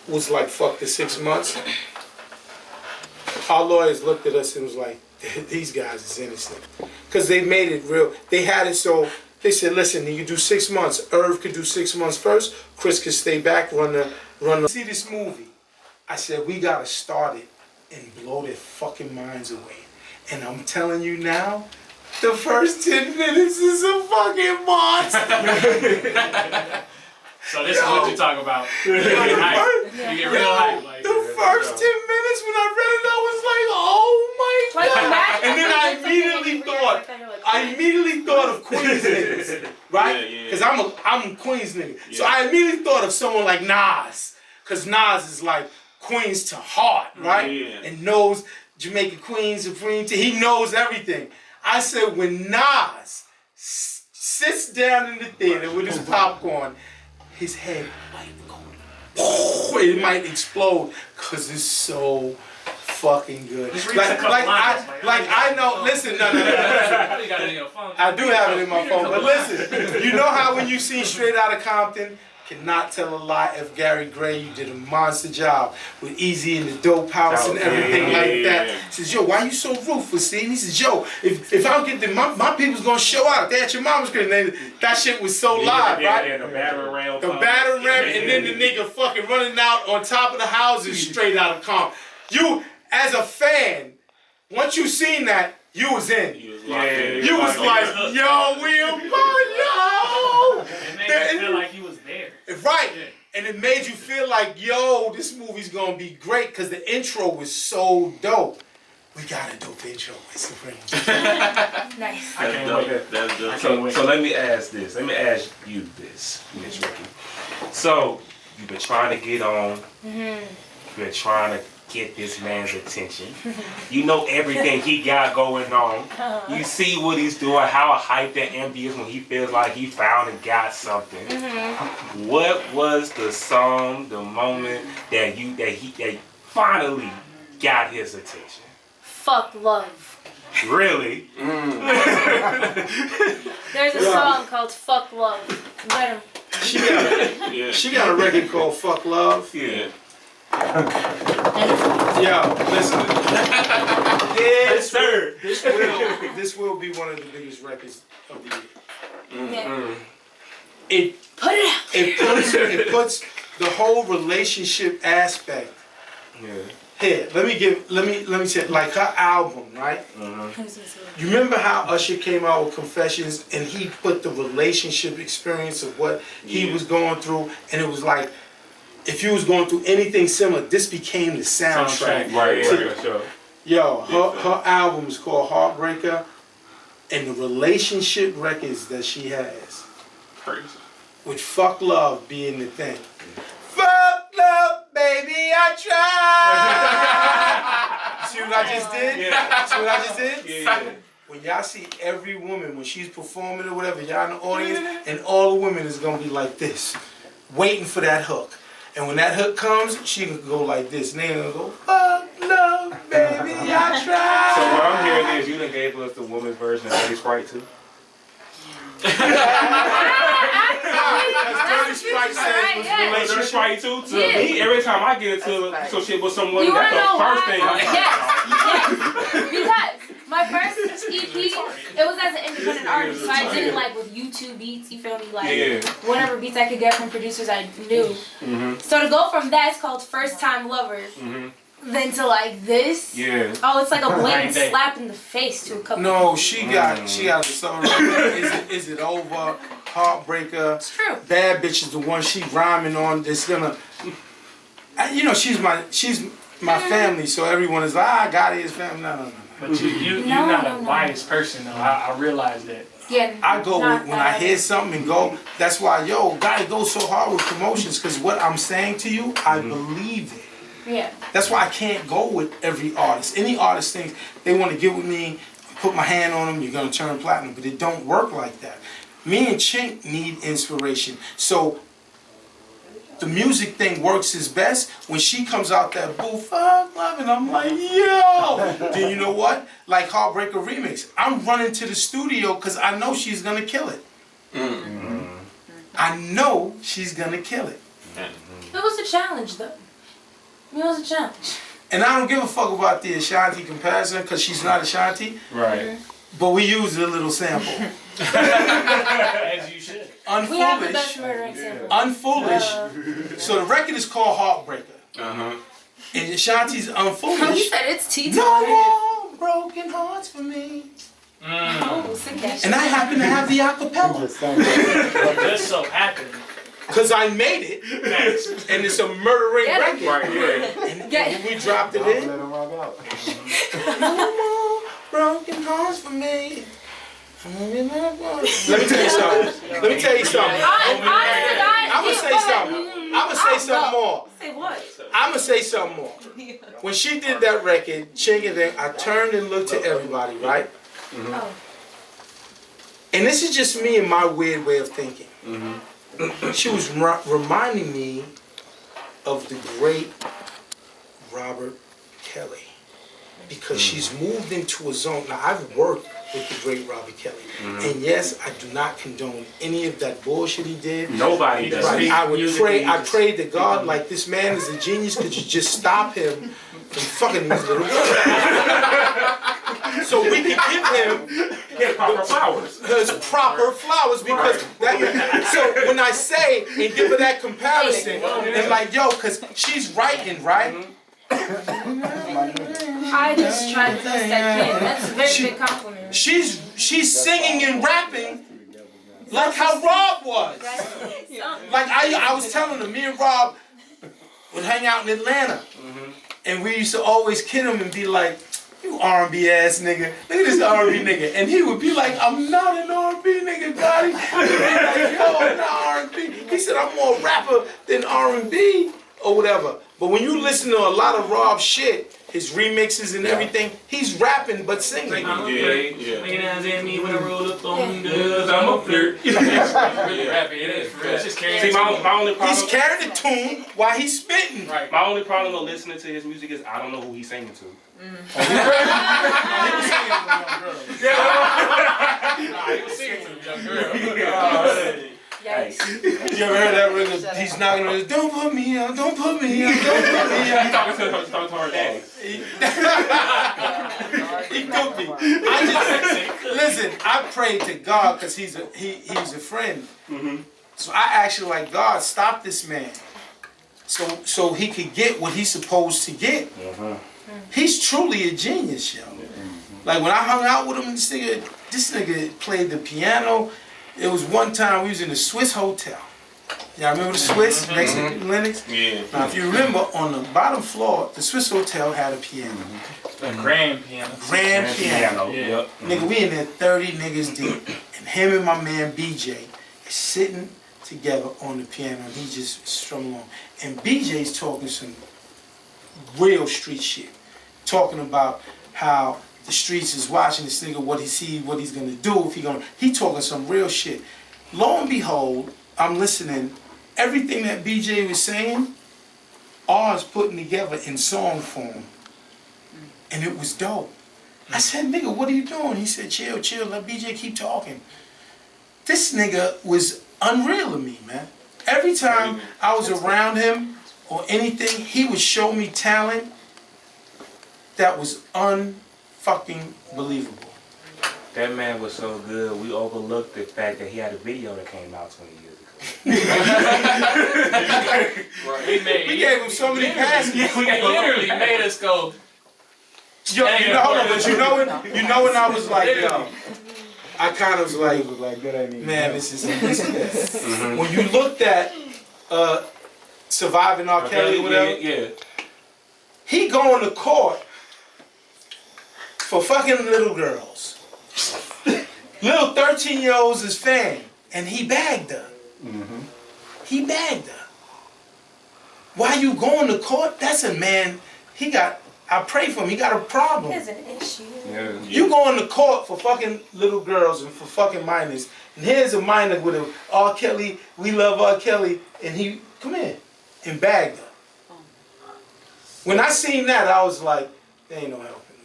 A: was like, fuck the 6 months, our lawyers looked at us and was like, these guys is innocent. Because they made it real. They had it so, they said, listen, you do 6 months. Irv could do 6 months first. Chris could stay back, run the. See this movie. I said, we got to start it and blow their fucking minds away. And I'm telling you now, the first 10 minutes is a fucking monster.
B: So this is what you talk about. You get hype. You get real hype. Like,
A: the first 10 minutes when I read it, I was like, oh my God. And then I immediately thought of Queens niggas, right? Because I'm a Queens nigga. So I immediately thought of someone like Nas. Because Nas is like Queens to heart, right? And knows Jamaica Queens, Supreme, he knows everything. I said, when Nas sits down in the theater with his popcorn, his head might go, it might explode, cause it's so fucking good. I know. Listen, no. I do have it in my phone, but listen, you know how when you see Straight Outta Compton, cannot tell a lie. If Gary Gray, you did a monster job with Easy in the Dope House and everything like that. He says, yo, why you so ruthless, Steve? He says, yo, if I don't get my people's gonna show out. They at your mama's crib. That shit was so live, right?
C: The battering ram.
A: The battering ram, and then the nigga fucking running out on top of the houses Straight Outta Compton. You, as a fan, once you seen that, you was in. You was like, yo, Will, yo!
B: It made me feel like he was there.
A: Right. And it made you feel like, yo, this movie's gonna be great, because the intro was so dope. We got a dope intro. It's
D: Nice.
E: That's dope.
C: So let me ask this. Let me ask you this, Miss Rikki. So you've been trying to get on. You've been trying to get this man's attention. You know everything he got going on. You see what he's doing, how hyped that MD is when he feels like he found and got something. What was the song, the moment that he finally got his attention?
D: Fuck Love.
C: Really?
D: There's a song called Fuck Love. Let him.
A: She got a record called Fuck Love.
C: Yeah.
A: Yo, listen. Yes, sir. This will be one of the biggest records of the year.
D: Yeah. Put it out.
A: It puts the whole relationship aspect.
C: Yeah.
A: Here, let me say, like her album, right? You remember how Usher came out with Confessions and he put the relationship experience of what he was going through, and it was like, if you was going through anything similar, this became the soundtrack.
C: Right, sure.
A: Yo, her album is called Heartbreaker, and the relationship records that she has,
E: Crazy.
A: with Fuck Love being the thing. Fuck love, baby, I tried. See what I just did?
C: Yeah.
A: See what I just did?
C: Yeah.
A: When y'all see every woman, when she's performing or whatever, y'all in the audience, and all the women is gonna be like this, waiting for that hook. And when that hook comes, she can go like this. And they gonna go, fuck love, baby, I tried.
C: So what I'm hearing is you done gave us the woman's version of Dirty Sprite too?
A: Dirty Sprite says
C: Dirty Sprite too? To me, every time I get into some shit with someone,
D: You
C: that's
D: wanna
C: the
D: know
C: first
D: why?
C: thing I
D: Yes. Because my first EP, it was as an independent artist, so I did it like with YouTube beats, you feel me? Like whatever beats I could get from producers I knew. So to go from that, it's called First Time Lover, then to like this, oh, it's like a blatant slap in the face to a couple.
A: No, she got a song. Is it over? Heartbreaker.
D: It's true.
A: Bad Bitch is the one she rhyming on. That's gonna, you know, she's my family. So everyone is like, Gotti is family. No.
B: But you're not a biased person though. I realize that.
D: Yeah.
A: I go when I hear something and go. That's why Gotti goes so hard with promotions, because what I'm saying to you, I believe it.
D: Yeah.
A: That's why I can't go with every artist. Any artist thinks they want to get with me, put my hand on them, you're gonna turn platinum, but it don't work like that. Me and Chink need inspiration. So the music thing works its best when she comes out that booth, fuck love, and I'm like, yo. Then you know what? Like Heartbreaker Remix, I'm running to the studio because I know she's gonna kill it. I know she's gonna kill it.
D: It was a challenge though. It was a challenge.
A: And I don't give a fuck about the Ashanti comparison because she's not Ashanti.
C: Right.
A: But we used a little sample.
B: As you should.
D: We have the best murdering sample.
A: Unfoolish. So the record is called Heartbreaker. And Ashanti's Unfoolish.
D: You said it's T.
A: No more broken hearts for me.
D: Oh, sing that shit.
A: And I happen to have the acapella.
B: Just so happened.
A: Because I made it. And it's a murdering record.
C: Right here.
A: And when we dropped it in. No more broken hearts for me. Let me tell you something. I'm gonna say something more.
D: Say what?
A: I'm gonna say something more. When she did that record, Ching and then I turned and looked to everybody, right?
D: Oh.
A: And this is just me and my weird way of thinking. she was reminding me of the great Robert Kelly. Because she's moved into a zone. Now, I've worked with the great Robert Kelly. And yes, I do not condone any of that bullshit he did.
C: Nobody does.
A: Right. I prayed to God, like, this man is a genius. Could you just stop him from fucking these little girls? So we can give him
C: his proper flowers.
A: His proper flowers, because so when I say and give her that comparison, and like, yo, because she's writing, right?
D: I just tried the best I can. That's a very big compliment.
A: She's singing and rapping like how Rob was. Like I was telling her, me and Rob would hang out in Atlanta, and we used to always kid him and be like, "You R&B ass nigga, look at this R&B nigga," and he would be like, "I'm not an R&B nigga, Gotti." He'd be like, "Yo, I'm not R&B." He said, "I'm more rapper than R&B or whatever." But when you listen to a lot of Rob's shit, his remixes and everything, he's rapping but singing.
B: I'm a flirt. Nigga down at me when I roll up on girls. I'm a flirt. Really rapping. It is for real. It's just carrying
C: See, my only problem.
A: He's carrying the tune while he's spitting.
B: Right.
C: My only problem with listening to his music is I don't know who he's singing to.
B: He was singing to the young girl.
D: Yikes.
A: You ever heard that ring? He's knocking on it. Don't put me out. Don't put me out. Don't put me out.
C: He's talking to her daddy.
A: He cooked me. Listen. I prayed to God because he's a friend. So I actually like, God, stop this man, so he could get what he's supposed to get. He's truly a genius, yo. Like when I hung out with him, this nigga played the piano. It was one time we was in the Swiss Hotel. Y'all remember the Swiss next to Lennox?
E: Yeah.
A: Now, if you remember, on the bottom floor, the Swiss Hotel had a piano.
B: A grand piano.
A: Grand piano.
B: Yeah.
C: Yep.
A: Nigga, we in there 30 niggas deep. And him and my man BJ is sitting together on the piano, and he just strumming along. And BJ's talking some real street shit. Talking about how the streets is watching this nigga, what he's gonna do, he talking some real shit. Lo and behold, I'm listening. Everything that BJ was saying, R's putting together in song form. And it was dope. I said, nigga, what are you doing? He said, chill, let BJ keep talking. This nigga was unreal to me, man. Every time I was around him or anything, he would show me talent that was unfucking believable.
C: That man was so good, we overlooked the fact that he had a video that came out 20 years ago.
B: We
A: gave him so many passes.
B: He literally made us go.
A: Yo, hold on, but you know when I was like, yo, I kind of was like, man, this is when you looked at Surviving R. Kelly or whatever, he going to court for fucking little girls. Little 13-year-olds is fan, and he bagged her. He bagged her. Why you going to court? That's a man, I pray for him, he got a problem.
D: There's an issue.
C: Yeah.
A: You going to court for fucking little girls and for fucking minors, and here's a minor with a R. Kelly, we love R. Kelly, and he, come in, and bagged her. When I seen that, I was like, there ain't no helping.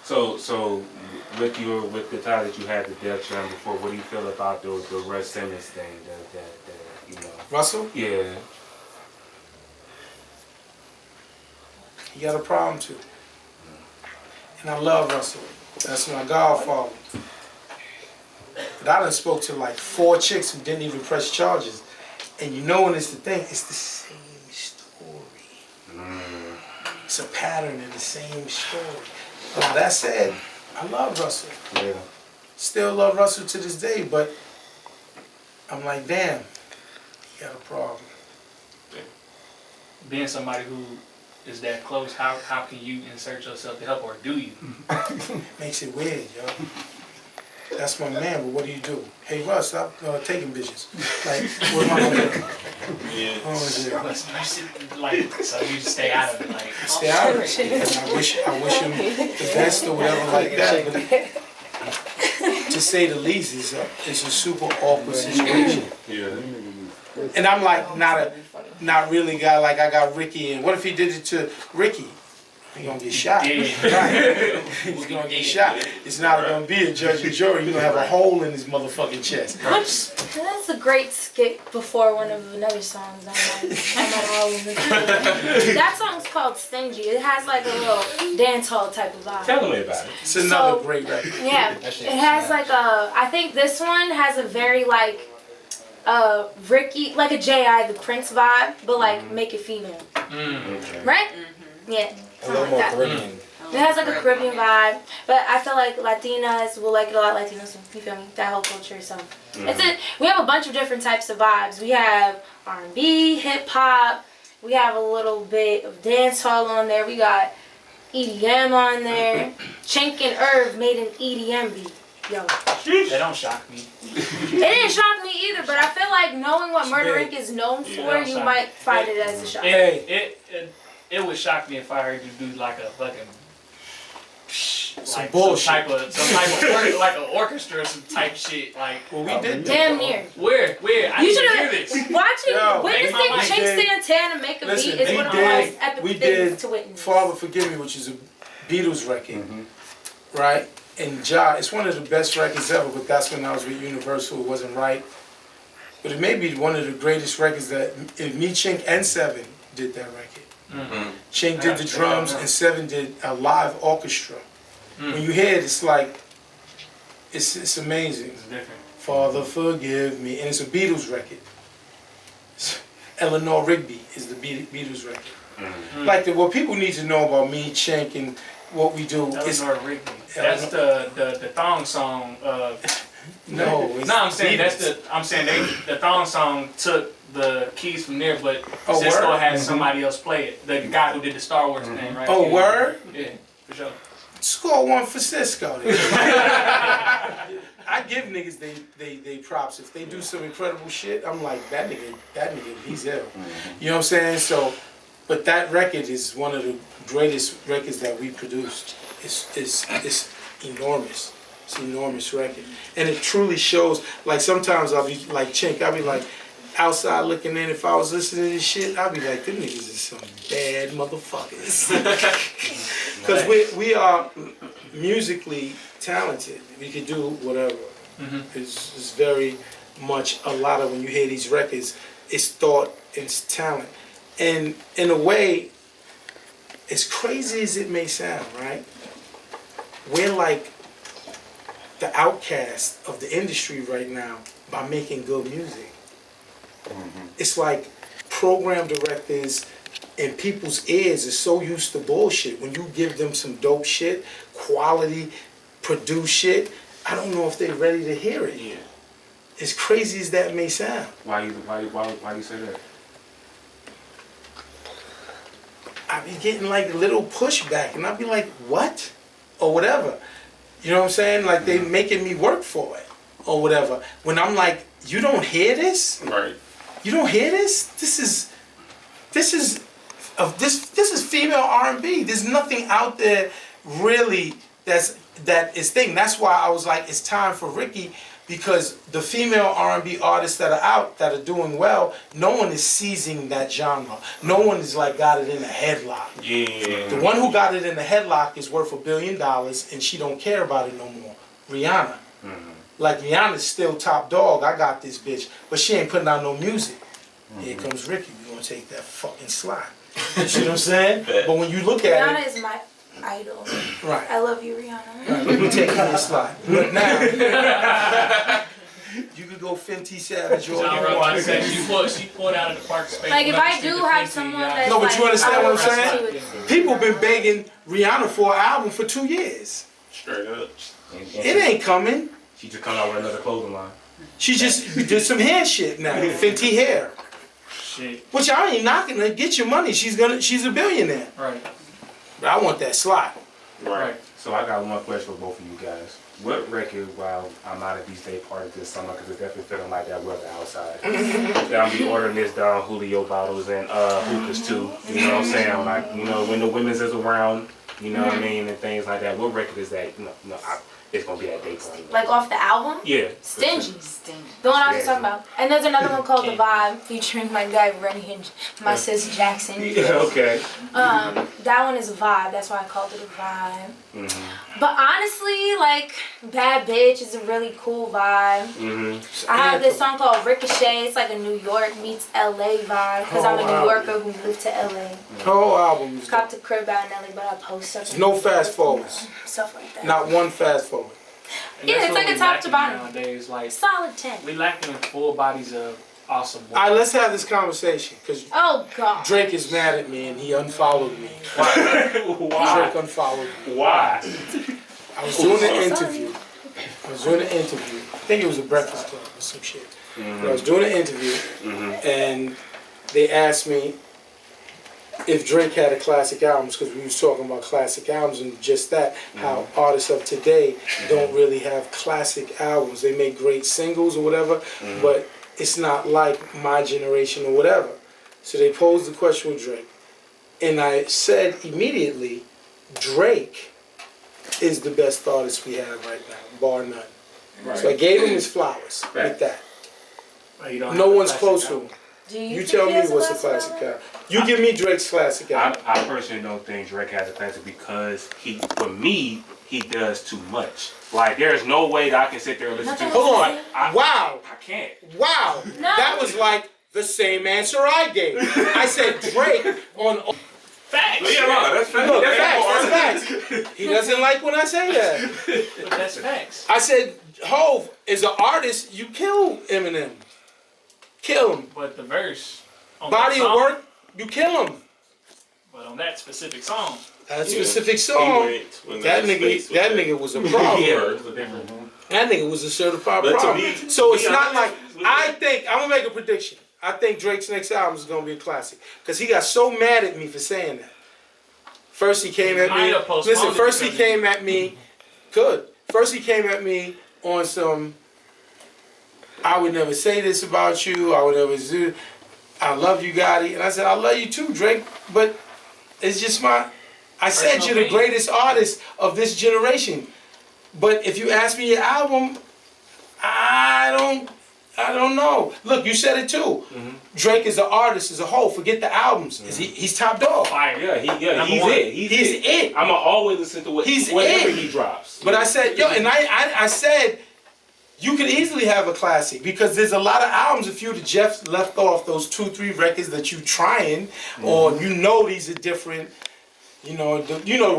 C: So with the time that you had the Def Jam before, what do you feel about the Russ Simmons thing? That you know?
A: Russell?
C: Yeah.
A: He got a problem too. And I love Russell. That's my godfather. But I done spoke to like 4 chicks who didn't even press charges. And you know when it's the thing, it's the same story. It's a pattern in the same story. Now that said, I love Russell.
C: Yeah.
A: Still love Russell to this day, but I'm like, damn, he got a problem.
B: Being somebody who is that close, how can you insert yourself to help, or do you?
A: Makes it weird, yo. That's my man, but what do? Hey, Russ, stop taking bitches. Like, what am I gonna do?
E: Yeah.
B: Like, so you stay out of it, like.
A: Stay out of it. And I wish him the best or whatever like that. But to say the least, is a super awkward situation.
C: Yeah.
A: And I'm like not really guy like I got Ricky, and what if he did it to Ricky? He gonna get shot. Right. He's gonna get shot. It's not gonna be a judge and jury. You're gonna have a hole in his motherfucking chest.
D: That's a great skit before one of another songs. That song's called Stingy. It has like a little dance hall type of vibe.
C: Tell me about it.
A: It's another great record.
D: Yeah, it has like a. I think this one has a very like Ricky, like a J.I. the Prince vibe, but like make it female. Right? Yeah.
F: A little more Caribbean.
D: It has like a Caribbean vibe, but I feel like Latinas will like it a lot. Latinos, you feel me? That whole culture. So we have a bunch of different types of vibes. We have R&B, hip hop. We have a little bit of dance hall on there. We got EDM on there. Chink and Irv made an EDM beat. Yo.
B: They don't shock me.
D: It didn't shock me either, but I feel like knowing what Murder Inc. is known for, you might find it as a shock.
B: It would shock me if I heard you do like a fucking
A: some bullshit.
B: some type of like an orchestra or some type shit. Like,
A: well, we did
D: damn near.
B: Where? I
D: You
B: need to hear
D: should
B: this.
D: have watching, witnessing Chink Santana make a beat is one of the most epic things to witness.
A: Father Forgive Me, which is a Beatles record, right? And it's one of the best records ever, but that's when I was with Universal. It wasn't right. But it may be one of the greatest records that me, Chink, and Seven did that record. Chink did the drums and Seven did a live orchestra. When you hear it, it's like, it's amazing.
B: It's different.
A: Father Forgive Me, and it's a Beatles record. Eleanor Rigby is the Beatles record. Like what people need to know about me, Chink, and what we do.
B: Eleanor Rigby. That's the thong song.
A: No,
B: I'm saying Beatles. The thong song took the keys from there, but Cisco had somebody else play it. The guy who did the Star Wars thing, right?
A: Oh, word?
B: Yeah, for sure.
A: Score one for Cisco. I give niggas they props. If they do some incredible shit, I'm like, that nigga, he's ill. You know what I'm saying? So, but that record is one of the greatest records that we produced. It's enormous. It's an enormous record. And it truly shows, like sometimes I'll be like Chink, I'll be like outside looking in, if I was listening to this shit, I'll be like, them niggas is some bad motherfuckers. Because we are musically talented. We can do whatever. It's very much a lot of, when you hear these records, it's thought, it's talent. And in a way, as crazy as it may sound, right? We're like the outcast of the industry right now by making good music. It's like program directors and people's ears are so used to bullshit. When you give them some dope shit, quality, produced shit, I don't know if they're ready to hear it.
C: Yeah.
A: As crazy as that may sound.
C: Why you say that?
A: I be getting like a little pushback, and I'll be like, what? Or whatever. You know what I'm saying? Like they making me work for it, or whatever. When I'm like, you don't hear this?
C: Right.
A: You don't hear this? This is female R&B. There's nothing out there really that is thing. That's why I was like, it's time for Ricky, because the female R&B artists that are out that are doing well, no one is seizing that genre. No one is like got it in a headlock.
C: Yeah.
A: The one who got it in the headlock is worth $1 billion, and she don't care about it no more. Rihanna. Like Rihanna's still top dog. I got this bitch, but she ain't putting out no music. Here comes Ricky. We gonna take that fucking slot. You see what I'm saying? But when you look at
D: Rihanna
A: it,
D: is my idol.
A: right?
D: I love you, Rihanna.
A: Right, let me take that slot. But now, you could go Fenty Savage or
B: John
A: you
B: Rowe
A: want.
B: she pulled out of the park space.
D: Like if I do have someone that's
A: No, but you
D: like,
A: understand
D: I
A: what I'm
D: would
A: saying?
D: listen to it.
A: People been begging Rihanna for an album for 2 years.
E: Straight up.
A: It ain't coming.
C: She just come out with another clothing line.
A: She just did some hair shit now. Fenty hair.
B: Shit.
A: Which I ain't knocking her. Get your money. She's a billionaire.
B: Right.
A: But I want that slot.
B: Right.
C: So I got one question for both of you guys. What record, while I'm not a Beach Day party this summer, because it's definitely feeling like that weather outside, that I'll be ordering this down Julio bottles and hookahs too. You know what I'm saying? Like, you know, when the women's is around, you know what I mean, and things like that. What record is that? it's gonna be at Daytona.
D: Like off the album?
C: Yeah.
D: Stingy. The one I was talking about. And there's another one called The Vibe featuring my guy Rennie and my sis Jackson.
C: Yeah, okay.
D: That one is a vibe. That's why I called it a vibe.
C: Mm-hmm.
D: But honestly, like Bad Bitch is a really cool vibe.
C: Mm-hmm.
D: I have this song called Ricochet. It's like a New York meets LA vibe because I'm a New Yorker who moved to LA.
A: The whole album is
D: Copped a crib out in LA, but I post stuff.
A: no fast forwards.
D: Stuff like that.
A: Not one fast forward.
B: And
D: Yeah,
B: that's
D: it's
B: what
D: like a
B: we
D: top to
B: lacking
D: bottom.
B: nowadays. Like
D: Solid 10.
B: we lacking full bodies of awesome work.
A: All right, let's have this conversation because
D: Oh God.
A: Drake is mad at me and he unfollowed me.
C: Why?
A: Drake unfollowed me.
C: Why?
A: I was doing an interview. I think it was a Breakfast Club or some shit. But I was doing an interview and they asked me if Drake had a classic albums, because we was talking about classic albums and just that, how artists of today don't really have classic albums. They make great singles or whatever, but it's not like my generation or whatever. So they posed the question with Drake. And I said immediately, Drake is the best artist we have right now, bar none.
C: Right.
A: So I gave him his flowers
C: Right.
A: with that.
B: You don't
A: No
B: have a
A: one's
B: classic
A: close to
B: album.
A: him.
D: Do
A: You
D: think
A: tell
D: he
A: me
D: has a
A: what's a classic
D: album?
A: album. You give me Drake's classic album.
C: I personally don't think Drake has a classic because for me, he does too much. Like, there's no way that I can sit there and listen to
D: Nothing
C: it.
A: Hold on.
C: I
A: Wow.
C: can't.
A: Wow.
D: No.
A: That was like the same answer I gave. I said Drake on...
B: Facts.
E: Yeah, no, that's fact.
A: Look, that's facts. He doesn't like when I say that.
B: But that's facts.
A: I said, Hov, as an artist, you kill Eminem. Kill him.
B: But the verse on
A: Body
B: that
A: of
B: song,
A: work, you kill him.
B: but on that specific song,
A: That specific song, that nigga was a problem. That nigga was a certified
E: But to
A: problem.
E: me-
A: So it's
E: to be
A: not like,
E: honest with
A: I think, I'm gonna make a prediction. I think Drake's next album is gonna be a classic. Because he got so mad at me for saying that. First he came at
B: Might
A: me,
B: have postponed
A: listen,
B: it
A: first he
B: because
A: came at me, First he came at me on some, I would never say this about you, I would never do, I love you, Gotti. And I said, I love you too, Drake, but it's just I said
B: Personal
A: you're the
B: opinion.
A: greatest artist of this generation. But if you ask me your album, I don't know. Look, you said it too. Drake is an artist as a whole. Forget the albums. He's top dog.
B: fire.
C: Yeah, he's
B: one.
C: it.
A: He's it.
C: I'ma always listen to whatever
A: it.
C: he drops.
A: But I said, yo, and I said, you could easily have a classic because there's a lot of albums. If you'd have just left off those 2-3 records that you trying, or you know these are different. You know what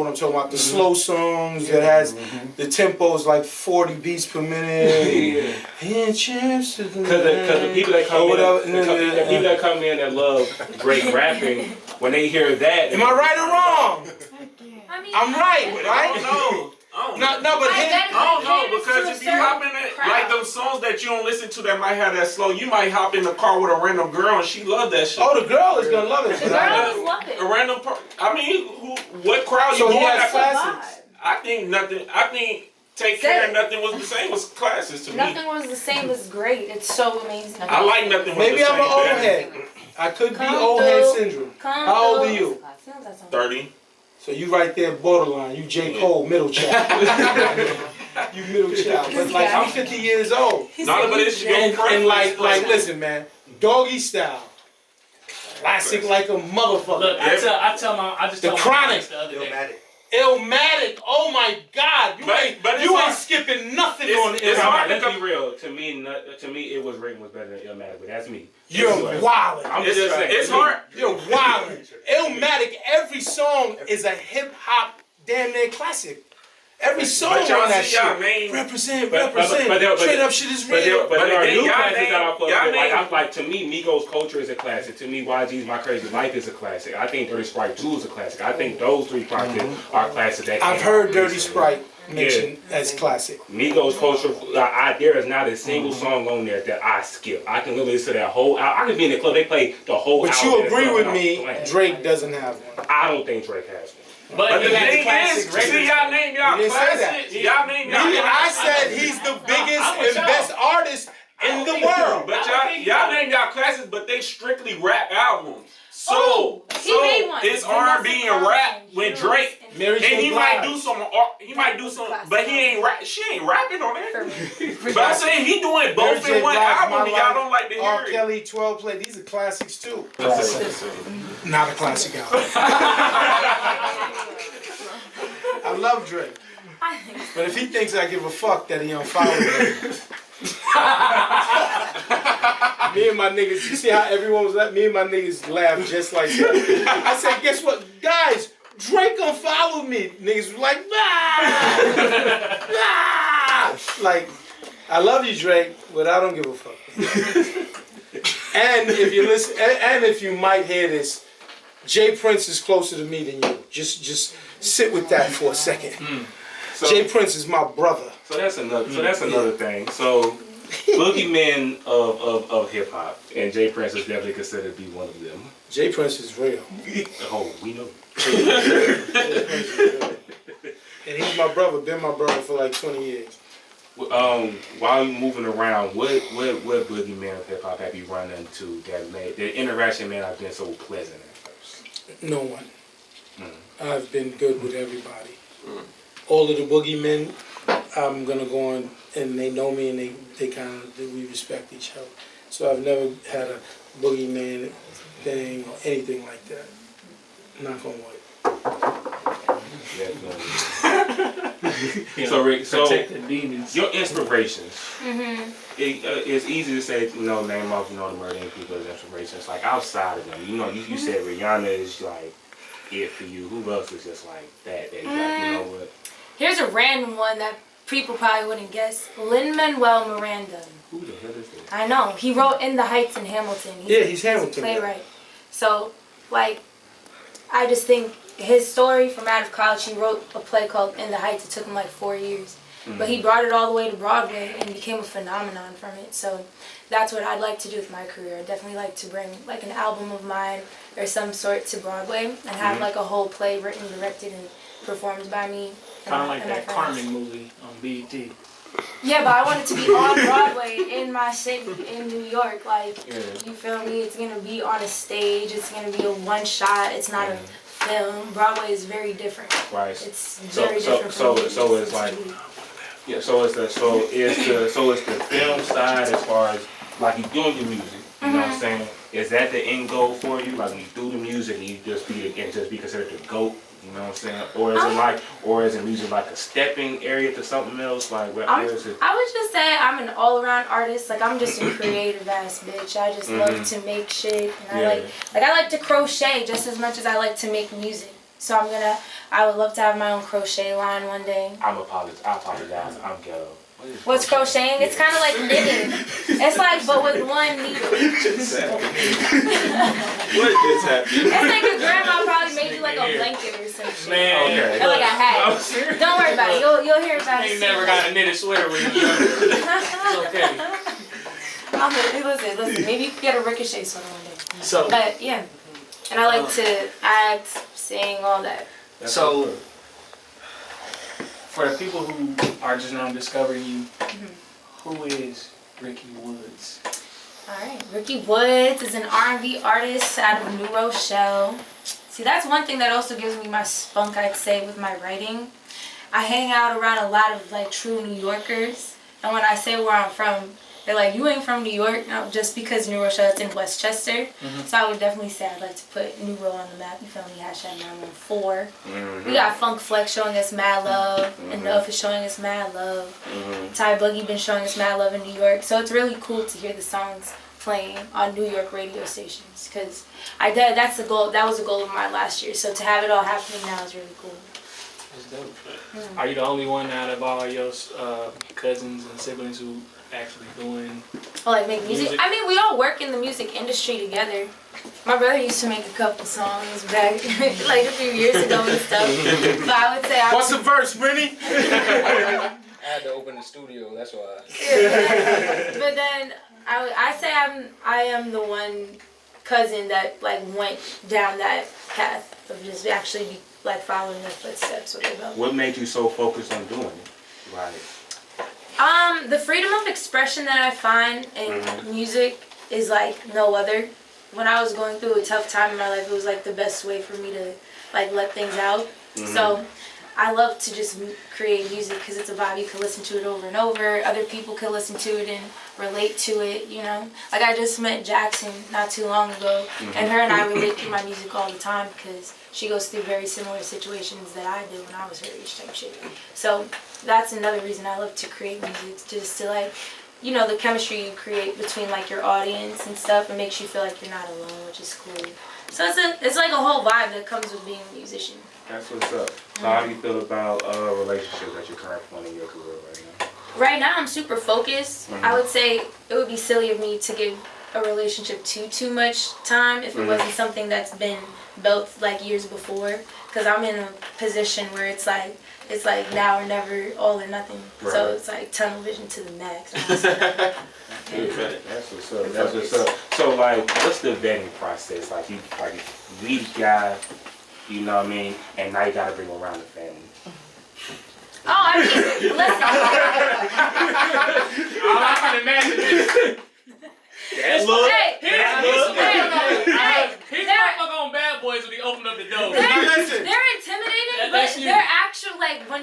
A: I'm talking about. The slow songs that has the tempos like 40 beats per minute. And chips to the
C: Because the people that come
A: or whatever.
C: the people that come in that love Drake rapping, when they hear that,
A: Am I right or wrong?
D: I mean,
A: I'm right,
E: I
A: right?
E: don't know.
A: No, but
E: I don't know, because if you hop in it, like them songs that you don't listen to that might have that slow, you might hop in the car with a random girl and she love that shit.
A: Oh, the girl is gonna love it.
D: the girls love it.
E: A random, I mean, what crowd
A: So
E: you
A: he
E: going
A: has
E: after?
A: classics.
E: I think Take Care and Nothing Was the Same was classes to me.
D: Nothing Was the Same is great. It's so amazing.
E: I like Nothing Was
A: Maybe
E: the Same.
A: I'm an old
E: better.
A: head. I could be
D: Come
A: old
D: through.
A: head syndrome. How old are you?
E: 30.
A: So you right there borderline. You J. Cole, middle child. You middle child. But like I'm 50 years old.
E: No, but it's your
A: And
E: preference.
A: like listen, man. Doggy Style. Classic like a motherfucker.
B: Look, I just tell my
A: Chronic.
B: friends the other day.
A: Illmatic. Oh my God. You
E: But it's
A: ain't
E: hard.
A: skipping nothing
E: It's-
A: on
E: it's
A: Illmatic.
E: hard.
C: Let's be real. To me, it was Ring was better than Illmatic, but that's me.
A: You're wildin'.
C: I'm
E: It's,
C: just saying.
E: it's hard.
A: You're wildin'. Illmatic, every song is a hip hop damn near classic. Every song
E: But y'all
A: on that
E: see y'all
A: shit.
E: name.
A: Represent.
C: But
A: Straight up shit is real.
C: But there are
E: again,
C: new
E: y'all
C: classics
E: name-
C: that I fuck with.
E: y'all
C: Like,
E: name-
C: I'm like, to me, Migos Culture is a classic. To me, YG's My Crazy Life is a classic. I think Dirty Sprite 2 is a classic. I think those three projects are classics. That
A: I've
C: came
A: heard
C: out
A: Dirty
C: recently.
A: Sprite mentioned as classic.
C: Migos Culture, there is not a single song on there that I skip. I can literally listen to that whole album. I can be in the club, they play the whole
A: But
C: album.
A: you
C: in the
A: agree
C: club
A: with
C: and
A: me,
C: I'm playing.
A: Drake doesn't have one.
C: I don't think Drake has one.
B: But
E: But the
B: he has
E: thing
B: classic
E: is,
B: records.
E: see y'all name y'all
A: You didn't say
E: classics.
A: that.
E: Y'all name y'all.
A: I said he's the biggest
B: I'm with
A: and
B: y'all.
A: best artist in the world.
E: But y'all name y'all classics, but they strictly rap albums. So,
D: he made one.
E: it's R&B and rap with Drake.
A: Mary
E: And
A: J.
E: he
A: Blige.
E: might do some, but he ain't rap. She ain't rapping on it. But I'm saying he doing both
A: Mary J.
E: in one
A: Blige,
E: album,
A: My
E: and y'all
A: Life,
E: don't like to hear
A: R.
E: it.
A: Kelly, 12 Play. These are classics too.
E: Classic.
A: Not a classic album. I love Drake. But if he thinks I give a fuck that he unfollowed me. Me and my niggas, you see how everyone was like, me and my niggas laughed just like that. I said, guess what? Guys, Drake unfollowed me. Niggas were like, nah! Nah! Like, I love you, Drake, but I don't give a fuck. And if you listen, and if you might hear this, Jay Prince is closer to me than you. Just sit with that for a second.
C: So,
A: Jay Prince is my brother.
C: So that's another thing. So boogeymen of hip hop, and Jay Prince is definitely considered to be one of them.
A: Jay Prince is real.
C: Oh, we know.
A: And he's my brother, been my brother for like 20 years.
C: While you moving around, what boogeyman of hip hop have you run into that interaction may not have been so pleasant at first?
A: No one. I've been good with everybody. All of the boogeymen, I'm gonna go on, and they know me, and we respect each other. So I've never had a boogeyman thing or anything like that. Knock on wood.
C: Definitely. So Rick,
B: protect the demons.
C: Your inspirations. It's easy to say, name off, the murdering people as inspirations. Like outside of them, you said Rihanna is like it for you. Who else is just like that? That like, you know what?
D: Here's a random one that people probably wouldn't guess. Lin-Manuel Miranda.
C: Who the hell is that?
D: I know. He wrote In the Heights in Hamilton.
A: He's Hamilton.
D: a playwright. So, like, I just think his story from out of college, he wrote a play called In the Heights. It took him like 4 years. But he brought it all the way to Broadway and became a phenomenon from it. So that's what I'd like to do with my career. I'd definitely like to bring like an album of mine or some sort to Broadway and have like a whole play written, directed, and performed by me.
B: Kind of like that Carmen movie on BET.
D: Yeah, but I want it to be on Broadway in my city, in New York. Like, you feel me? It's going to be on a stage. It's going to be a one shot. It's not a film. Broadway is very different.
C: Right.
D: It's very different.
C: So it's like, so it's the film side as far as like you doing your music. You know what I'm saying? Is that the end goal for you? Like you do the music and you just be considered the GOAT. You know what I'm saying? Or is it music like a stepping area to something else? Like where is it?
D: I would just say I'm an all-around artist. Like I'm just a creative ass bitch. I just love to make shit, and I like to crochet just as much as I like to make music. So I would love to have my own crochet line one day.
C: I apologize. I'm ghetto.
D: What's crocheting? It's kind of like knitting. It's like, but with one needle.
E: What just happened?
D: It's like your grandma probably made you like a blanket or some shit.
B: Man,
D: or like a hat. Don't worry about it. You'll hear about it.
B: You never got a knitted sweater with you. It's okay.
D: Listen. Maybe you could get a ricochet sweater one day.
A: So,
D: But yeah, and I like to act, sing, all that.
B: So, for the people who are just now discovering you, who is Rikki WOODZ?
D: Alright, Rikki WOODZ is an R&B artist out of New Rochelle. See, that's one thing that also gives me my spunk, I'd say, with my writing. I hang out around a lot of like true New Yorkers, and when I say where I'm from, they're like, you ain't from New York? No, just because New Rochelle, it's in Westchester. So I would definitely say I'd like to put New Row on the map. You feel me? #914. We got Funk Flex showing us mad love. Enough is showing us mad love. Ty Boogie been showing us mad love in New York. So it's really cool to hear the songs playing on New York radio stations. Because that's the goal. That was the goal of mine last year. So to have it all happening now is really cool.
B: That's dope. Are you the only one out of all your cousins and siblings who actually doing
D: make music? I mean, we all work in the music industry together. My brother used to make a couple songs back like a few years ago and stuff. But I would say
A: what's the verse, Brittany?
F: I had to open the studio, that's why.
D: But then I say I am the one cousin that like went down that path of just actually following their footsteps.
C: What made you so focused on doing it? Right.
D: The freedom of expression that I find in music is like no other. When I was going through a tough time in my life, it was like the best way for me to like let things out. So I love to just create music because it's a vibe. You can listen to it over and over. Other people can listen to it and relate to it, you know. Like I just met Jackson not too long ago, and her and I relate through my music all the time because she goes through very similar situations that I did when I was her age type shit. So that's another reason I love to create music, just to like, you know, the chemistry you create between like your audience and stuff, it makes you feel like you're not alone, which is cool. So it's like a whole vibe that comes with being a musician.
C: That's what's up. So how do you feel about relationships at your current point in your career right now?
D: Right now I'm super focused. I would say it would be silly of me to give a relationship too much time if it wasn't something that's been built like years before, because I'm in a position where it's like now or never, all or nothing.
C: Right.
D: So it's like tunnel vision to the max.
C: That's what's up. That's what's up. So like, what's the vetting process? Like you meet a guy, you know what I mean, and now you gotta bring him around the family.
D: Oh, I mean, listen.
B: All I can imagine is
C: That look.
B: he's motherfucker on Bad Boys when he opened up the door.
D: They're intimidating,
B: That's
D: but
B: you.
D: they're actual, like, when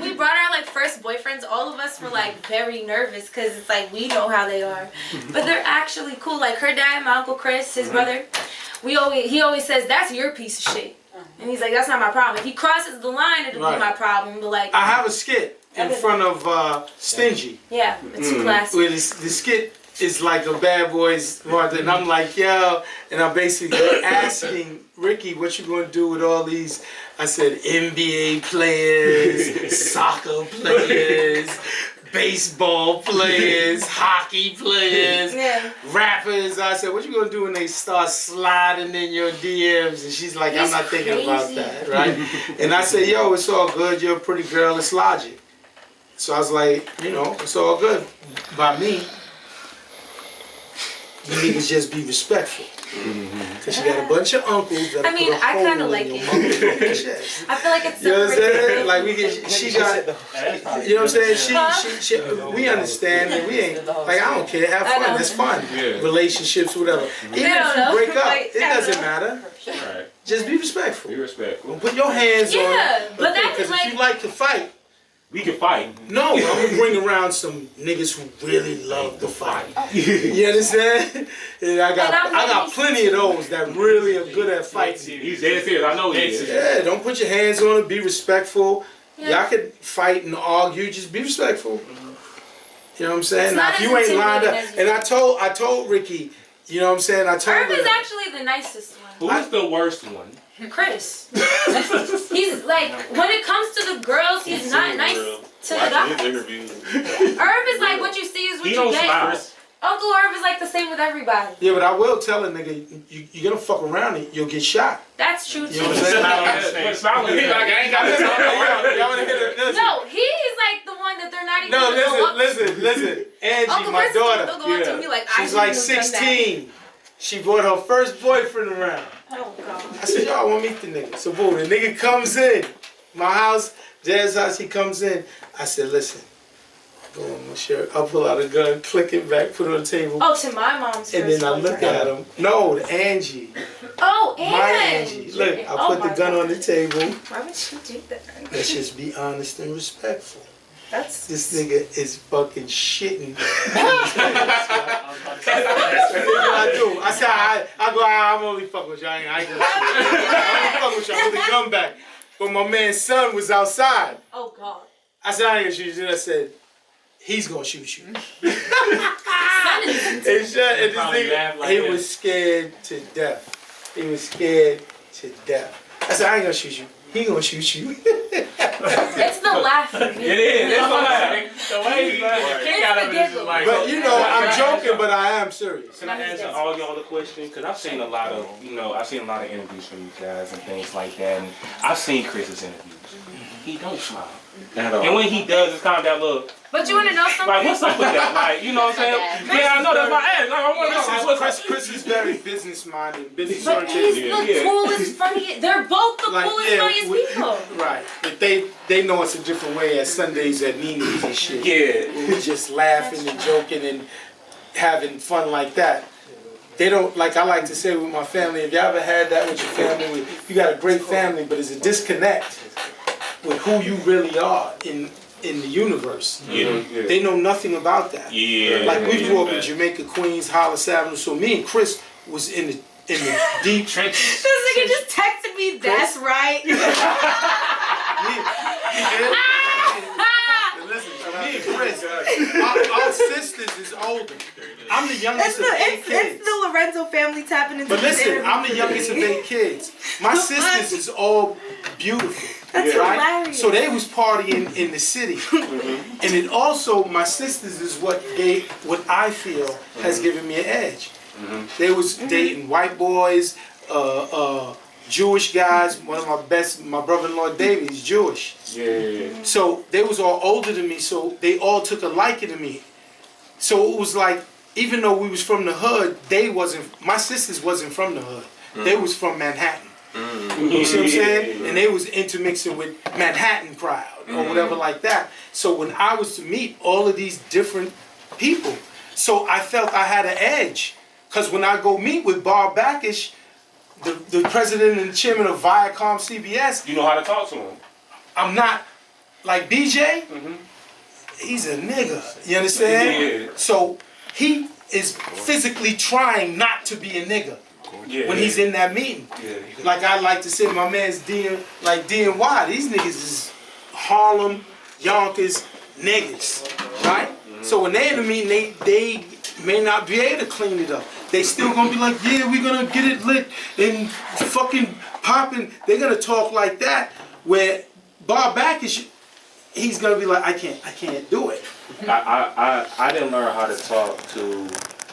D: we brought our, like, first boyfriends, all of us were, like, very nervous, because it's, like, we know how they are. But they're actually cool. Like, her dad, my Uncle Chris, his brother, he always says, that's your piece of shit. And he's like, that's not my problem. If he crosses the line, it'll be my problem. But, like...
A: I have a skit in front of Stingy.
D: Yeah, it's classic.
A: Where the skit is like a Bad Boys Martha, and I'm like, yo, and I'm basically asking Ricky, what you gonna do with all these? I said, NBA players, soccer players, baseball players, hockey players, rappers. I said, what you gonna do when they start sliding in your DMs? And she's like, I'm not thinking about that, right? And I said, yo, it's all good. You're a pretty girl. It's logic. So I was like, you know, it's all good by me. You niggas just be respectful. Cause you got a bunch of uncles that
D: I mean,
A: put a
D: I kind
A: hole
D: of
A: in
D: like
A: your
D: it.
A: motherfucking chest.
D: I feel like it's
A: You know what I'm saying?
D: separated.
A: Like she got, you know what I'm saying? She we understand that we ain't, like I don't care, have fun, that's fun. Relationships, whatever. Even if you break up, it doesn't matter.
C: Right.
A: Just be respectful.
C: Be respectful.
A: Don't put your hands on it.
D: But that's
A: Because
D: like...
A: if you like to fight,
C: We can fight.
A: no, I'm gonna bring around some niggas who really love to fight. You understand? And I got plenty of those that really are good at fighting.
C: He's dead serious. I know he is.
A: Yeah, don't put your hands on it. Be respectful. Y'all could fight and argue. Just be respectful. You know what I'm saying? Now, if you ain't lined up, and I told Ricky, you know what I'm saying? I told
D: Irv
A: her.
D: is actually the nicest one.
C: Who's the worst one?
D: Chris. He's like, when it comes to the girls, he's not nice to the guys. Irv is like, what you see is what
C: He
D: you
C: don't
D: get.
C: smile.
D: Uncle Irv is like the same with everybody.
A: Yeah, but I will tell a nigga, you're gonna fuck around and you'll get shot.
D: That's true too.
A: You know what I'm saying?
C: Smile when he like, I ain't got to talk around.
A: Y'all wanna hear the,
D: No, he's like the one that they're not even
A: No,
D: gonna go up.
A: listen. Angie,
D: Uncle
A: my
D: Chris
A: daughter.
D: will go up to me like, I
A: She's like
D: shouldn't have done
A: 16. She brought her first boyfriend around.
D: that. Oh God.
A: I said, yo, I want to meet the nigga. So boom, the nigga comes in. My house, Jazz house, he comes in. I said, listen, go on my shirt. I'll pull out a gun, click it back, put it on the table.
D: Oh, to my mom's
A: And
D: first
A: then I look
D: boyfriend.
A: at him. No, to Angie.
D: Oh,
A: My
D: Angie.
A: Angie. Look, I put the gun on the table.
D: Why would she do that?
A: Let's just be honest and respectful.
D: That's...
A: This nigga is fucking shitting. That's what I do. I said, I go, I'm only fucking with y'all. I ain't gonna shoot. I'm only fucking with y'all. Put the gun back. But my man's son was outside.
D: Oh God.
A: I said, I ain't gonna shoot you. I said, he's gonna shoot you. And this nigga, he was scared to death. He was scared to death. I said, I ain't gonna shoot you. He gonna shoot you.
D: It's the laugh for me.
C: It is. It's the laugh. The way he's laughing. Kick out of it is just like.
A: But you know, I'm joking, but I am serious.
C: Can I answer all y'all the question? Because I've seen a lot of, I've seen a lot of interviews from you guys and things like that. And I've seen Chris's interviews. He don't smile. And when he does, it's kind of that little.
D: But you want to know something?
C: Like, what's up with that? Like, you know what I'm saying? Yeah, I know that's my ass. Like, I want to know what's
A: Chris is very business minded, business
D: But
A: oriented.
D: he's the coolest, funniest. They're both the coolest, funniest people.
A: Right. But they know it's a different way at Sundays at Nini's and shit.
C: Yeah.
A: We just laughing and joking and having fun like that. They don't, like I like to say with my family, if you ever had that with your family, you got a great family, but it's a disconnect with who you really are in the universe.
E: Yeah.
A: They know nothing about that.
E: Yeah.
A: Like we grew up in Jamaica, Queens, Hollis Avenue, so me and Chris was in the deep
B: trenches.
D: This nigga just texted me, that's right.
A: Listen, me and Chris, our sisters is older. I'm the youngest of 8 kids.
D: It's the Lorenzo family tapping into
A: But
D: this
A: listen,
D: interview.
A: I'm the youngest of 8 kids. My sisters is all beautiful.
D: That's
A: right?
D: hilarious.
A: So they was partying in the city. And it also, my sisters is what I feel has given me an edge. They was dating white boys, Jewish guys. One of my brother-in-law David, he's Jewish.
C: Yeah.
A: So they was all older than me, so they all took a liking to me. So it was like, even though we was from the hood, my sisters wasn't from the hood. They was from Manhattan. You see what I'm saying? And they was intermixing with Manhattan crowd or whatever like that. So when I was to meet all of these different people, so I felt I had an edge. Because when I go meet with Bob Backish, the president and chairman of Viacom CBS,
C: You know how to talk to him.
A: I'm not like BJ. He's a nigga. You understand?
C: Yeah.
A: So he is physically trying not to be a nigga when he's in that meeting. Like I like to say, my man's DNY. These niggas is Harlem, Yonkers, niggas, right? So when they in the meeting, they may not be able to clean it up. They still gonna be like, yeah, we gonna get it lit and fucking popping. They're gonna talk like that. Where Bob Backish, he's gonna be like, I can't do it.
C: I didn't learn how to talk to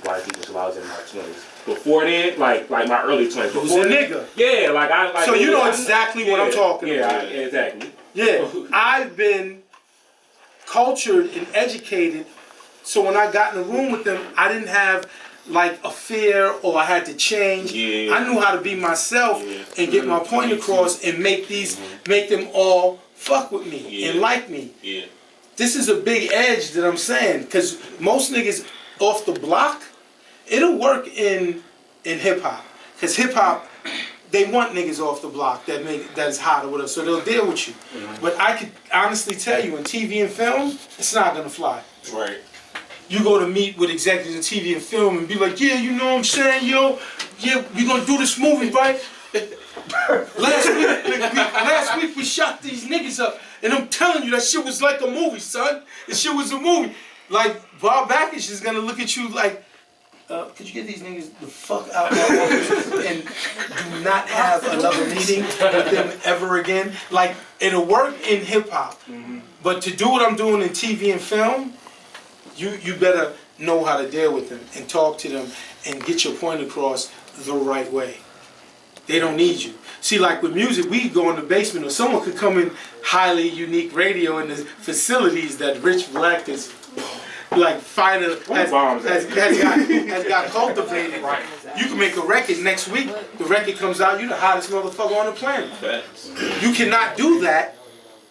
C: white people until I was in my 20s. Before then, like my early 20s.
A: Who's a nigga?
C: Yeah, like
A: So you know exactly what I'm talking about.
C: Yeah, exactly.
A: Yeah, I've been cultured and educated, so when I got in the room with them, I didn't have like a fear or I had to change.
C: Yeah.
A: I knew how to be myself and get my point across and make them all fuck with me and like me.
E: Yeah.
A: This is a big edge that I'm saying, because most niggas off the block, it'll work in hip hop, because hip hop, they want niggas off the block that's hot or whatever, so they'll deal with you. But I could honestly tell you, in TV and film, it's not gonna fly.
E: Right.
A: You go to meet with executives in TV and film and be like, yeah, you know what I'm saying, yo, yeah, we gonna do this movie, right? Last week we shot these niggas up, and I'm telling you, that shit was like a movie, son. That shit was a movie. Like, Bob Backish is gonna look at you like, could you get these niggas the fuck out of my office and do not have another meeting with them ever again? Like, it'll work in hip hop, but to do what I'm doing in TV and film, you better know how to deal with them and talk to them and get your point across the right way. They don't need you. See, like with music, we could go in the basement, or someone could come in highly unique radio in the facilities that Rich Black is like has got cultivated. Right. You can make a record next week. The record comes out, you're the hottest motherfucker on the planet. You cannot do that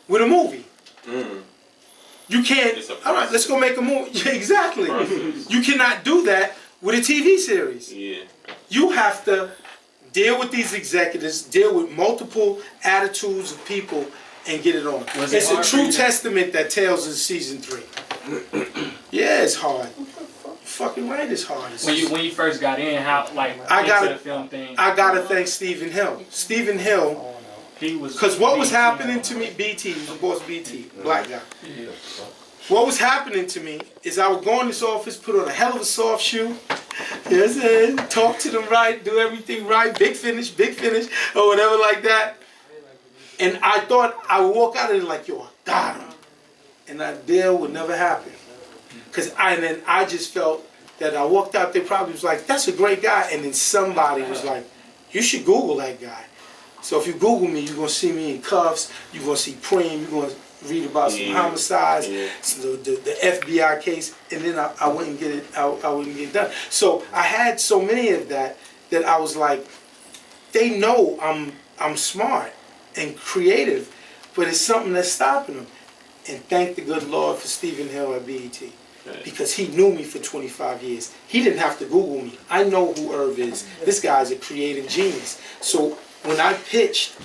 A: with a movie. You can't. All right, let's go make a movie. Yeah, exactly. You cannot do that with a TV series.
E: Yeah.
A: You have to deal with these executives, deal with multiple attitudes of people, and get it on. It's a true testament that Tales is season 3. Yeah, it's hard. Fucking right, it's hard.
B: When you first got in, how into the film thing?
A: I gotta thank Stephen Hill. Stephen Hill,
B: he was,
A: because what was happening to me, BT, he was the boss BT, black guy. What was happening to me is I would go in this office, put on a hell of a soft shoe, you know what I'm saying? Talk to them right, do everything right, big finish, or whatever like that. And I thought I would walk out of there like, yo, I got him. And that deal would never happen. And then I just felt that I walked out there, probably was like, that's a great guy. And then somebody was like, you should Google that guy. So if you Google me, you're going to see me in cuffs, you're going to see Preem, you're going to read about some homicides, the FBI case, and then I wouldn't get it. I wouldn't get it done. So I had so many of that I was like, they know I'm smart and creative, but it's something that's stopping him. And thank the good Lord for Stephen Hill at BET. Because he knew me for 25 years. He didn't have to Google me. I know who Irv is. This guy's a creative genius. So when I pitched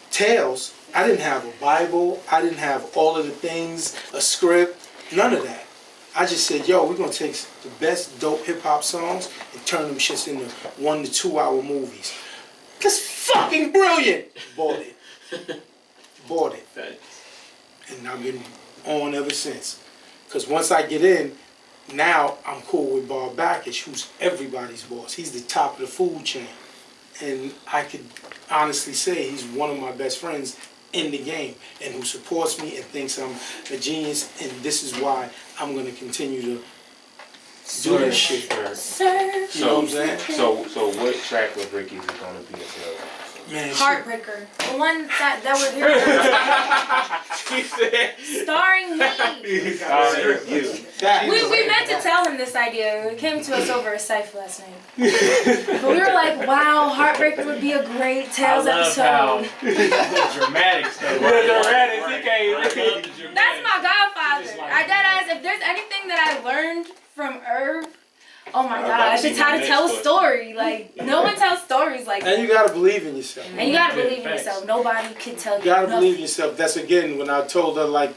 A: Tales, I didn't have a Bible. I didn't have all of the things, a script, none of that. I just said, yo, we're going to take the best dope hip-hop songs and turn them shits into 1 to 2 hour movies. That's fucking brilliant. Bought it. Bought it. And I've been on ever since. Because once I get in, now I'm cool with Bob Backish, who's everybody's boss. He's the top of the food chain. And I could honestly say he's one of my best friends in the game and who supports me and thinks I'm a genius. And this is why I'm going to continue to do this shit. You know what I'm saying?
C: So what track with Rikki is it going to be?
A: Man,
D: Heartbreaker. The one that we're hearing. Starring me. We meant to tell him this idea. It came to us over a Cypher last night. But we were like, wow, Heartbreaker would be a great Tales episode.
B: Dramatic stuff.
D: That's my godfather. I deadass, if there's anything that I learned from Irv, oh my gosh, it's how to tell a story. Like, no one tells stories like that.
A: And you gotta believe in yourself.
D: And you gotta believe in yourself. Nobody can tell you.
A: You gotta
D: nothing.
A: believe in yourself. That's again when I told her, like,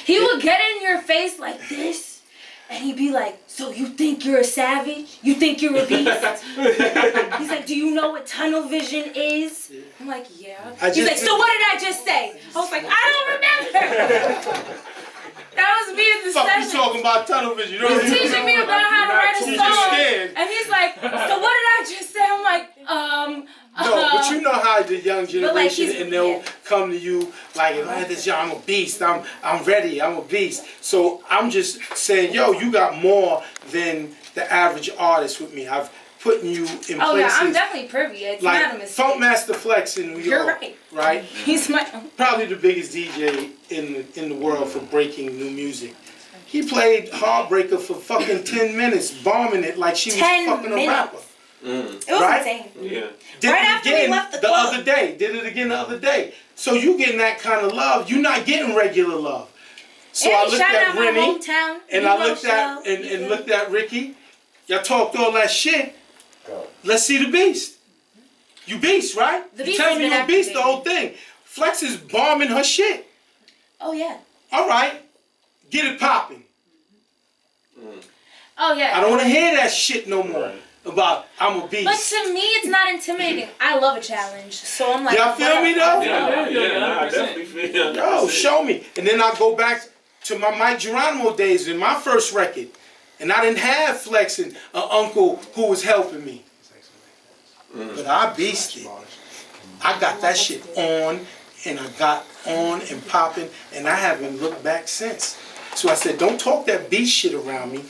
D: he would get in your face like this, and he'd be like, so you think you're a savage? You think you're a beast? He's like, do you know what tunnel vision is? I'm like, yeah. He's like, so what did I just say? I was like, I don't remember. That was me at the
A: fuck you
D: session.
A: talking about tunnel vision? You
D: He's teaching me about how to write a song.
A: scared.
D: And he's like, so what did I just say? I'm like,
A: No, but you know how the young generation,
D: like
A: and they'll come to you like, I'm a beast, I'm ready, I'm a beast. So I'm just saying, yo, you got more than the average artist with me. I've put you in places.
D: Oh yeah, I'm definitely privy. It's
A: like
D: not a mistake.
A: Funk Master Flex in New York.
D: You're right.
A: Right?
D: He's my
A: Probably the biggest DJ in the world for breaking new music. He played Heartbreaker for fucking 10 minutes, bombing it like she was fucking a rapper.
D: It was
A: Right?
D: insane.
E: Yeah.
A: Did
D: Right
A: it
D: after we
A: again
D: left the club.
A: other day. Did it again the other day. So you getting that kind of love. You're not getting regular love. So I looked at Rennie and I looked at and looked at Rikki. Y'all talked all that shit. Let's see the beast. You beast, right?
D: The
A: You
D: beast
A: telling
D: has
A: me
D: been
A: you beast the
D: activated.
A: whole thing. Flex is bombing her shit.
D: Oh yeah.
A: All right. Get it popping.
D: Oh yeah.
A: I don't want to hear that shit no more about I'm a beast.
D: But to me, it's not intimidating. I love a challenge, so I'm like.
A: Y'all feel me though?
E: I definitely feel.
A: Yo, show me. And then I'll go back to my Mike Geronimo days in my first record. And I didn't have Flex and an uncle who was helping me. But I beasted. I got that shit on, and I got on and popping, and I haven't looked back since. So I said, don't talk that beast shit around me,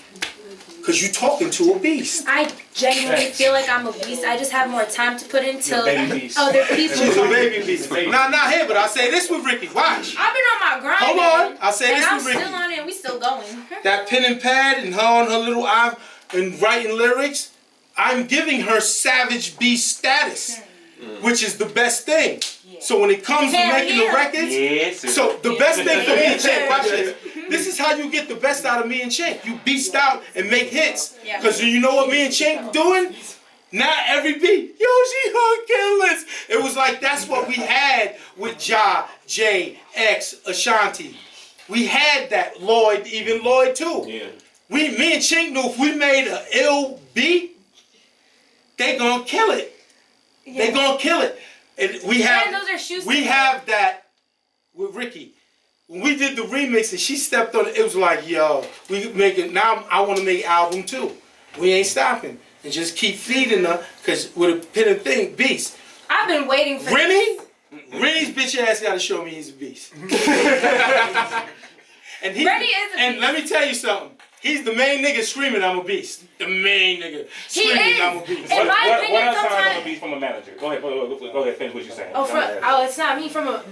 A: because you talking to a beast.
D: I genuinely feel like I'm a beast. I just have more time to put into
B: baby beast.
D: other people.
A: She's a baby beast. Not here, but I say this with Rikki. Watch.
D: I've been on my grind.
A: Hold on. I say
D: and
A: this
D: I'm
A: with Rikki.
D: still on it, and we still going.
A: That pen and pad and her on her little eye and writing lyrics, I'm giving her savage beast status, which is the best thing. Yeah. So when it comes to making the records, so the best thing for me and Chink, watch this. This is how you get the best out of me and Chink. You beast out and make hits. Because you know what me and Chink doing? Not every beat. Yo, she on killers. It was like that's what we had with Ja, Jay, X, Ashanti. We had that. Lloyd, even Lloyd too.
E: Yeah.
A: Me and Chink knew if we made an ill beat, they gonna kill it. They gonna kill it. And we have that with Rikki. When we did the remix and she stepped on it, it was like, yo, we make it. Now I want to make an album too. We ain't stopping and just keep feeding her because with a pen and thing, beast.
D: I've been waiting for
A: Rennie's bitch ass got to show me he's a beast. And
D: Rennie is a beast.
A: Let me tell you something. He's the main nigga screaming I'm a beast. The main nigga screaming I'm a beast.
D: In my opinion,
C: what are signs
D: sometimes
C: of a beast from a manager? Go ahead, finish what you're saying.
D: It's not me. Fuck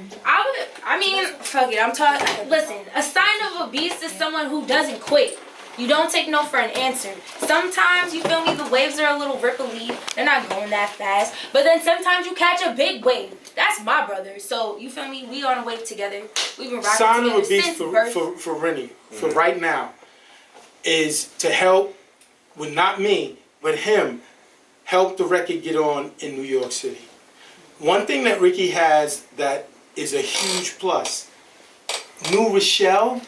D: it. I'm talking. Listen, a sign of a beast is someone who doesn't quit. You don't take no for an answer. Sometimes, you feel me, the waves are a little ripply. They're not going that fast. But then sometimes you catch a big wave. that's my brother. So you feel me? We on the way together. We've been rocking
A: Sign of
D: together
A: a beast
D: since birth.
A: for Rennie, for right now, is to help, with not me, but him, help the record get on in New York City. One thing that Ricky has that is a huge plus, New Rochelle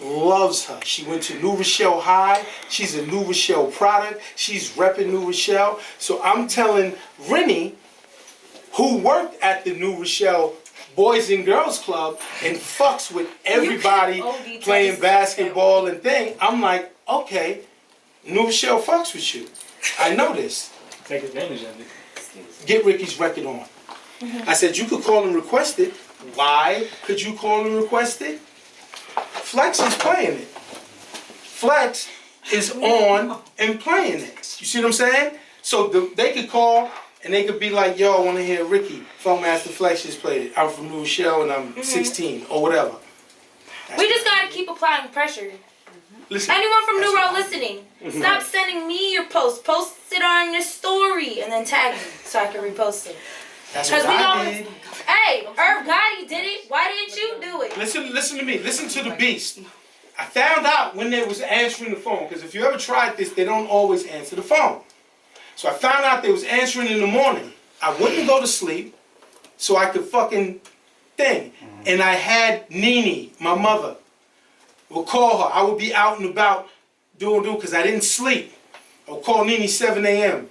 A: loves her. She went to New Rochelle High. She's a New Rochelle product. She's repping New Rochelle. So I'm telling Rennie, who worked at the New Rochelle Boys and Girls Club and fucks with everybody playing basketball and thing, I'm like, okay, New Rochelle fucks with you. I know this.
B: Take advantage of it.
A: Get Ricky's record on. I said, you could call and request it. Why could you call and request it? Flex is playing it. Flex is on and playing it. You see what I'm saying? So they could call and they could be like, yo, I want to hear Ricky. Funkmaster Flex just played it. I'm from New Rochelle and I'm 16 or whatever.
D: We just gotta keep applying pressure.
A: Listen,
D: Anyone from New Row listening, stop sending me your post. Post it on your story and then tag me so I can repost it.
A: that's what I did.
D: Hey, Irv Gotti did it. Why didn't you do it?
A: Listen to me. Listen to the beast. I found out when they was answering the phone, because if you ever tried this, they don't always answer the phone. So I found out they was answering in the morning. I wouldn't go to sleep so I could fucking thing. And I had Nene, my mother, would call her. I would be out and about doing because I didn't sleep. I would call Nene 7 a.m.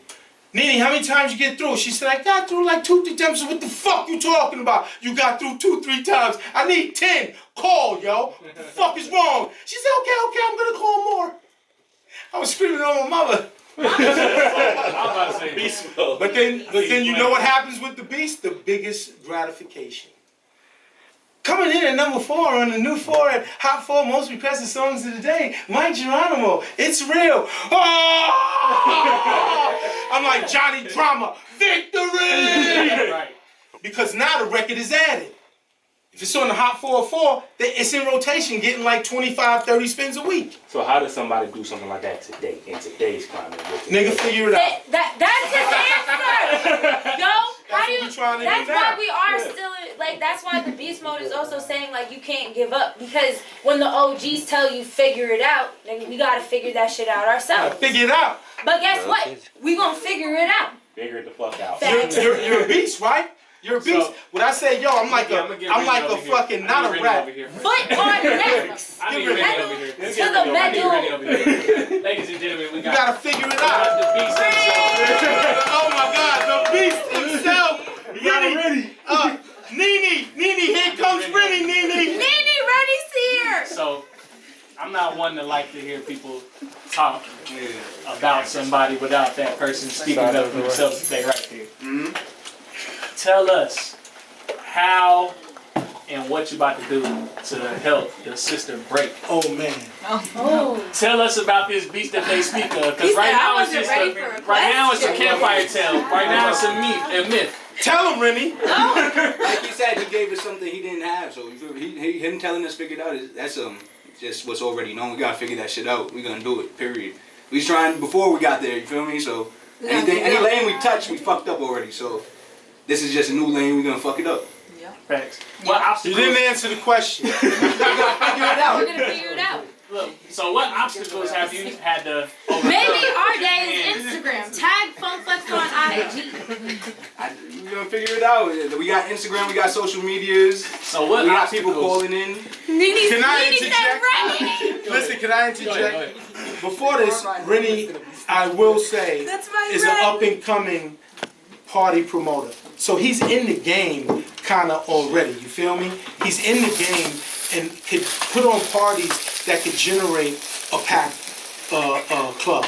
A: Nene, how many times you get through? She said, I got through like 2-3 times. What the fuck you talking about? You got through 2-3 times. I need 10. Call, yo. What the fuck is wrong? She said, okay, I'm gonna call more. I was screaming on my mother.
B: I'm about to say beast mode.
A: But then you know what happens with the beast? The biggest gratification. Coming in at number 4 on the new 4 at Hot 4 Most Requested Songs of the Day, Mike Geronimo, It's Real. Oh! I'm like, Johnny Drama, victory!
B: Right.
A: Because now the record is added. If it's on the Hot 404, it's in rotation, getting like 25, 30 spins a week.
C: So how does somebody do something like that today, in today's climate?
A: Nigga, figure it out.
D: That's his answer. Yo, how do you?
A: That's what we're trying to
D: That's
A: do
D: why
A: now.
D: we are still like. That's why the beast mode is also saying like you can't give up, because when the OGs tell you figure it out, then we gotta figure that shit out ourselves.
A: Figure it out.
D: But guess what? We gonna figure it out.
C: Figure it the fuck out.
D: Facts.
A: You're a beast, right? You're a beast.
B: So-
A: when I say yo, I'm like
B: I'ma get
A: I'm
B: Rennie
A: like
B: over
A: a
B: here.
A: fucking
B: I
A: not
B: need
A: a
B: Rennie
A: rap.
B: over here.
D: Foot on necks.
B: I need
A: Give
B: Rennie
A: Rennie
B: over here. Let's
D: to
B: get
D: the
B: Rennie over here. I need
D: middle.
B: Rennie over here. Ladies and gentlemen, we
A: You
B: got
A: gotta figure it
B: the
A: out.
B: beast himself.
A: Oh my God, the beast himself. Rennie. Nene, here comes Rennie, Nene.
D: Nene Reddy's here.
B: So, I'm not one to like to hear people talk about somebody without that person speaking up for themselves if they right there. Tell us how and what you about to do to help your sister break.
A: Oh man.
D: Oh.
B: Tell us about this beast that they speak of,
D: He
B: because right
D: said, I
B: now it's
D: wasn't
B: just
D: ready for a
B: right now it's a
D: question.
B: campfire tale. Right now it's a myth.
A: Tell him, Rennie.
F: Like he said, he gave us something he didn't have. So him telling us figure it out that's just what's already known. We gotta figure that shit out. We gonna do it. Period. We was trying before we got there. You feel me? So any lane we touch, we fucked up already. So this is just a new lane. We gonna fuck it up.
B: Facts. What
A: You
B: obstacles?
A: didn't answer the question.
F: We gotta figure it out.
D: We're gonna figure it out.
B: Look, so what obstacles have you had to overcome?
D: Maybe our day is Instagram. Tag Funkflex on IG.
F: We gonna figure it out. We got Instagram. We got social medias.
B: So what
F: We got
B: obstacles?
F: people calling in.
A: Can I
D: Nene
A: interject?
D: said
A: Listen, can I
B: Go
A: interject?
B: ahead.
A: Before this, Rennie, I will say,
D: That's my
A: is an up and coming party promoter. So he's in the game kind of already. You feel me? He's in the game and could put on parties that could generate a packed club.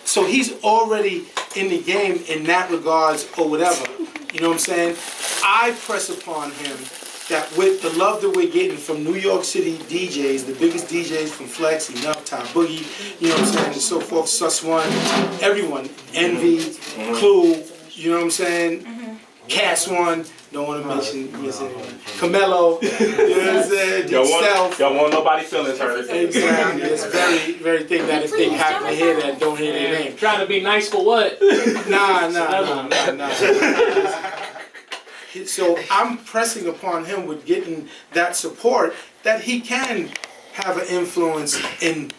A: So he's already in the game in that regards or whatever. You know what I'm saying? I press upon him that with the love that we're getting from New York City DJs, the biggest DJs from Flex, Enough, Top Boogie, you know what I'm saying, and so forth, Sus One, everyone, Envy, Clue, you know what I'm saying, Cass One, don't want to mention Camelo, you know what I'm saying, Self.
C: Don't want nobody feelings hurt.
A: Exactly, it's very thing that if they happen to hear that, don't hear their name.
B: Trying to be nice for what?
A: Nah. So I'm pressing upon him with getting that support that he can have an influence in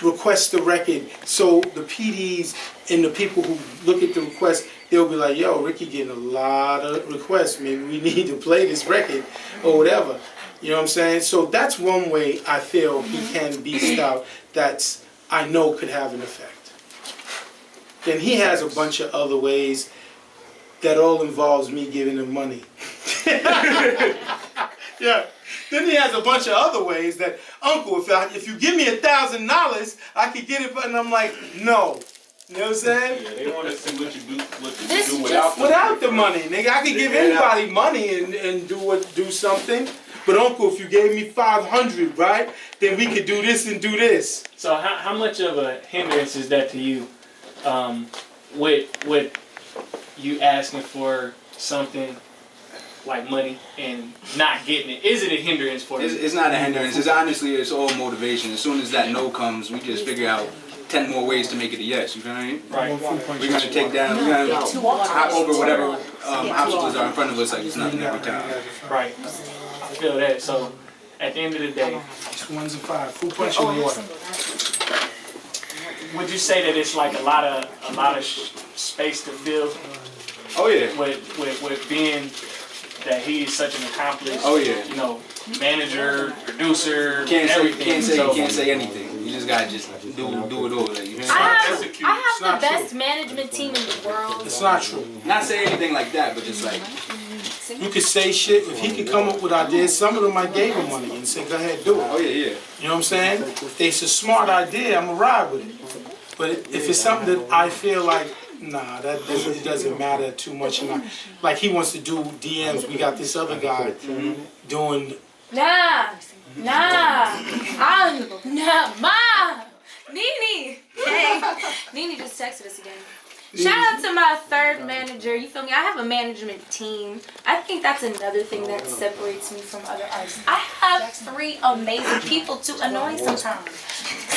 A: request the record. So the PDs and the people who look at the request, they'll be like, yo, Rikki getting a lot of requests. Maybe we need to play this record or whatever. You know what I'm saying? So that's one way I feel he can be stout that's I know could have an effect. Then he has a bunch of other ways that all involves me giving him money. Yeah. Then he has a bunch of other ways that, Uncle, if you give me $1,000, I could get it, and I'm like, no. You know what I'm saying?
E: Yeah, they want to see what you do,
D: This
E: do
D: just-
A: Without the money, nigga, I could give anybody money and do something. But Uncle, if you gave me 500, right, then we could do this and do this.
B: So how much of a hindrance is that to you, with you asking for something like money and not getting it? Is it a hindrance for you?
F: It's not a hindrance. It's honestly, it's all motivation. As soon as that no comes, we just figure out 10 more ways to make it a yes. You feel what I mean?
B: Right.
F: We're gonna take down. We're gonna hop over whatever obstacles are in front of us like it's nothing every time.
B: Right. I feel that. So at the end of the day,
A: It's 1s and 5. Fruit punch and water.
B: would you say that it's like a lot of space to fill
F: Oh yeah.
B: with being that he is such an accomplished,
F: Oh, yeah.
B: you know, manager, producer,
F: Can't
B: everything.
F: say anything. You just gotta do it all. Like, you know?
D: I have the best management team in the world.
A: It's not true.
F: Not say anything like that, but just like
A: You could say shit. If he could come up with ideas, some of them I gave him money and said, go ahead, do it.
F: oh yeah.
A: You know what I'm saying? If it's a smart idea, I'm going to ride with it. But if it's something that I feel like, nah, it doesn't matter too much. Like he wants to do DMs. We got this other guy doing...
D: Nah. Ma. Nene. Hey. Nene just texted us again. Shout out to my third manager. You feel me? I have a management team. I think that's another thing that separates me from other artists. I have 3 amazing people to annoy sometimes.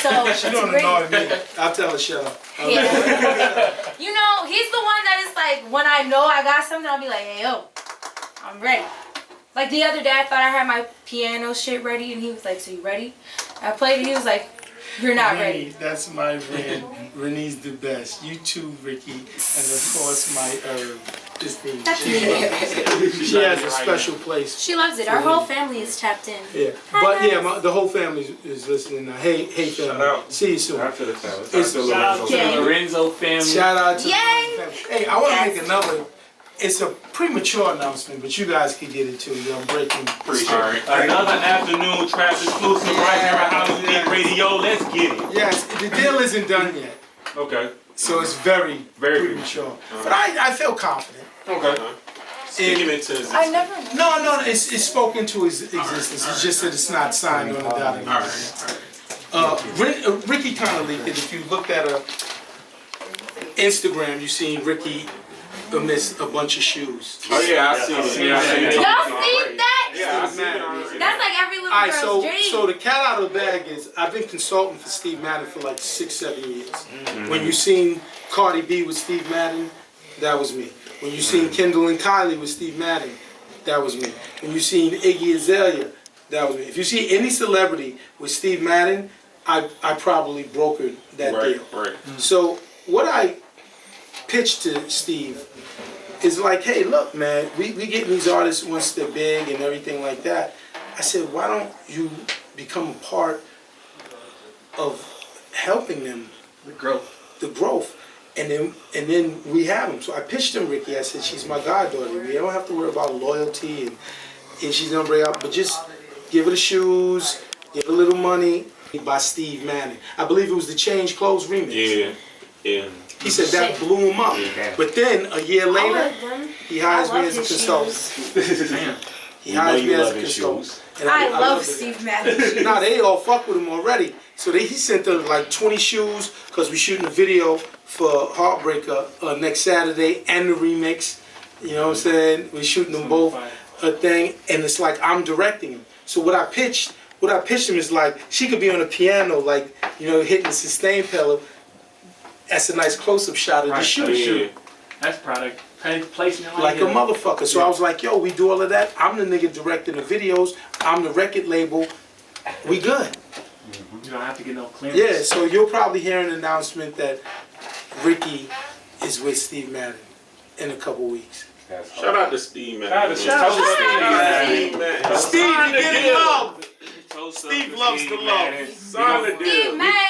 D: So
A: She don't annoy me. I'll tell her shut up.
D: yeah. You know, he's the one that is like, when I know I got something, I'll be like, hey, yo, I'm ready. Like the other day, I thought I had my piano shit ready, and he was like, so you ready? I played it, he was like, you're not ready.
A: That's my friend. Renee's the best. You too, Rikki. And of course, my this thing.
D: That's me.
A: She has a special place.
D: She loves it. Our whole family is tapped in.
A: Yeah. But yeah, the whole family is listening now. Hey, family.
E: out.
A: See you soon.
C: After the family.
B: Shout out to the Lorenzo family.
A: Shout out to
D: Yay!
A: the family. Hey, I want to make another. It's a premature announcement, but you guys can get it too. I'm breaking.
E: Another afternoon trap exclusive right here at Hollywood Geek Radio. Let's get it.
A: Yes, the deal isn't done yet,
E: Okay.
A: so it's very premature. But I feel confident.
E: Okay. Speaking into this.
D: I never.
A: No, it's spoken to his existence. It's just that it's not signed on the dotted line. Rikki kind of leaked it. If you looked at her Instagram, you seen Rikki amidst a bunch of shoes.
E: Oh yeah, I see it. Yeah, I see it.
D: Y'all see that?
E: Yeah, I see it.
D: That's like every little
A: Alright,
D: girl's dream.
A: so the cat out of the bag is I've been consulting for Steve Madden for like 6-7 years. When you seen Cardi B with Steve Madden, that was me. When you seen Kendall and Kylie with Steve Madden, that was me. When you seen Iggy Azalea, that was me. If you see any celebrity with Steve Madden, I probably brokered that deal.
E: Right.
A: So what I pitched to Steve is like, hey, look, man, we get these artists once they're big and everything like that. I said, why don't you become a part of helping them, the growth, and then we have them. So I pitched him Rikki. I said, she's my goddaughter. We don't have to worry about loyalty and she's gonna bring out, but just give her the shoes, give her a little money. By Steve Madden. I believe it was the Change Clothes remix.
E: Yeah.
A: He said that blew him up. But then a year later, he hires me as a consultant. He hires me as a consultant. And
D: I love
A: it.
D: Steve Madden.
A: Nah, they all fuck with him already. So he sent them like 20 shoes because we're shooting a video for Heartbreaker next Saturday and the remix. You know what I'm saying? We're shooting them both a thing, and it's like I'm directing him. So what I pitched him is like she could be on the piano, like, you know, hitting the sustain pedal. That's a nice close-up shot of the shoe.
B: That's product. placing it
A: like a motherfucker. So I was like, yo, we do all of that. I'm the nigga directing the videos. I'm the record label. We good.
B: You don't have to get no clearance.
A: Yeah, so you'll probably hear an announcement that Rikki is with Steve Madden in a couple weeks.
E: Shout out to Steve, man.
A: Shout out to Steve,
E: man.
A: Steve, you getting love.
E: Steve
A: loves the love.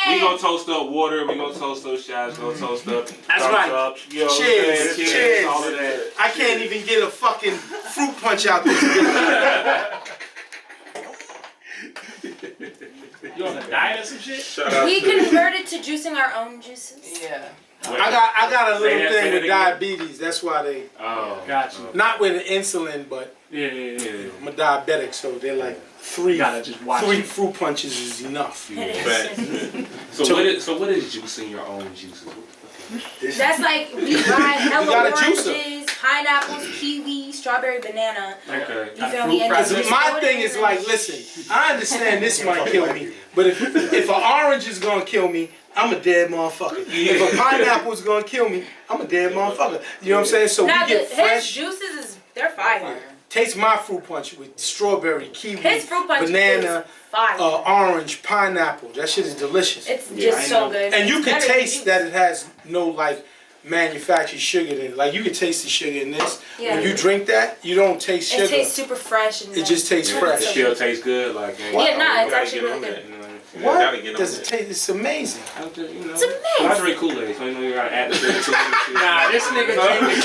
C: We gonna toast up water. We gonna toast up shots. We gonna toast up.
A: That's right.
C: Up, you know,
A: Cheers. Cheers.
C: All of that.
A: I can't even get a fucking fruit punch out this bitch.
B: You on a diet or some shit?
D: We converted to juicing our own juices.
G: Yeah.
A: I got a little
C: Say
A: thing
C: that
A: with
C: again.
A: diabetes. That's why they
B: Got you.
A: not with insulin, but
B: Yeah.
A: I'm a diabetic, so they're like three
B: Gotta just watch
A: three
B: it.
A: fruit punches is enough.
C: So what is juicing your own juices?
D: That's like we buy hella
A: got a juicer.
D: oranges, pineapples, kiwi, strawberry, banana.
C: Okay.
D: You feel me? And
A: Because
D: just
A: my
D: throw it
A: thing
D: in
A: is
D: and
A: like,
D: just-
A: listen, I understand this might kill me, but if an orange is gonna kill me, I'm a dead motherfucker. If a pineapple is gonna kill me, I'm a dead motherfucker. You know what I'm saying? So
D: Now
A: we get
D: his
A: fresh.
D: juices they're fire.
A: Taste my fruit punch with strawberry, kiwi,
D: His fruit punch
A: banana,
D: is fire.
A: orange, pineapple. That shit is delicious.
D: It's just so good.
A: And you
D: It's
A: can
D: better than
A: taste
D: juice.
A: that it has no like manufactured sugar in it. Like you can taste the sugar in this.
D: Yeah.
A: When you drink that, you don't taste sugar.
D: It tastes super fresh and
A: It just tastes fresh.
C: It still tastes good. Like
D: Yeah, nah, it's actually really good.
A: What does it taste? It's amazing.
D: It's amazing.
C: I drink Kool-Aid, so you know you gotta add the sugar to it.
B: Nah, this nigga drink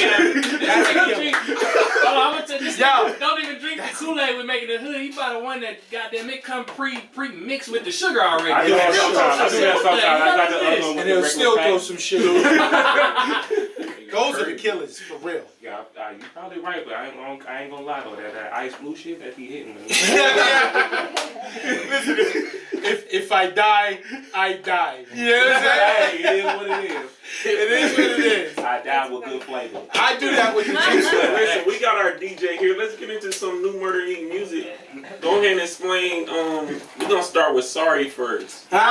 B: the This nigga drink. Hold on, I'm gonna tell you, this
A: Yo.
B: nigga don't even drink the Kool-Aid with making the hood. He buy the one that goddamn it come pre-mixed with the sugar already.
C: I do that sometimes. I got the other one
A: And
C: with
A: it'll
C: the
A: still
C: regular
A: throw
C: pack.
A: some sugar. Those are the killers, for real.
C: Yeah, you probably right, but I ain't gonna lie though. That ice blue shit that he hitting me.
A: Listen, if I die, I die. You know what I'm saying?
C: Hey, it is what it is.
A: It is what it is.
C: I die with good flavor.
A: I do that with the juicer.
E: Listen, we got our DJ here. Let's get into some new Murder Inc. music. Go ahead and explain. We're gonna start with Sorry first.
D: Sorry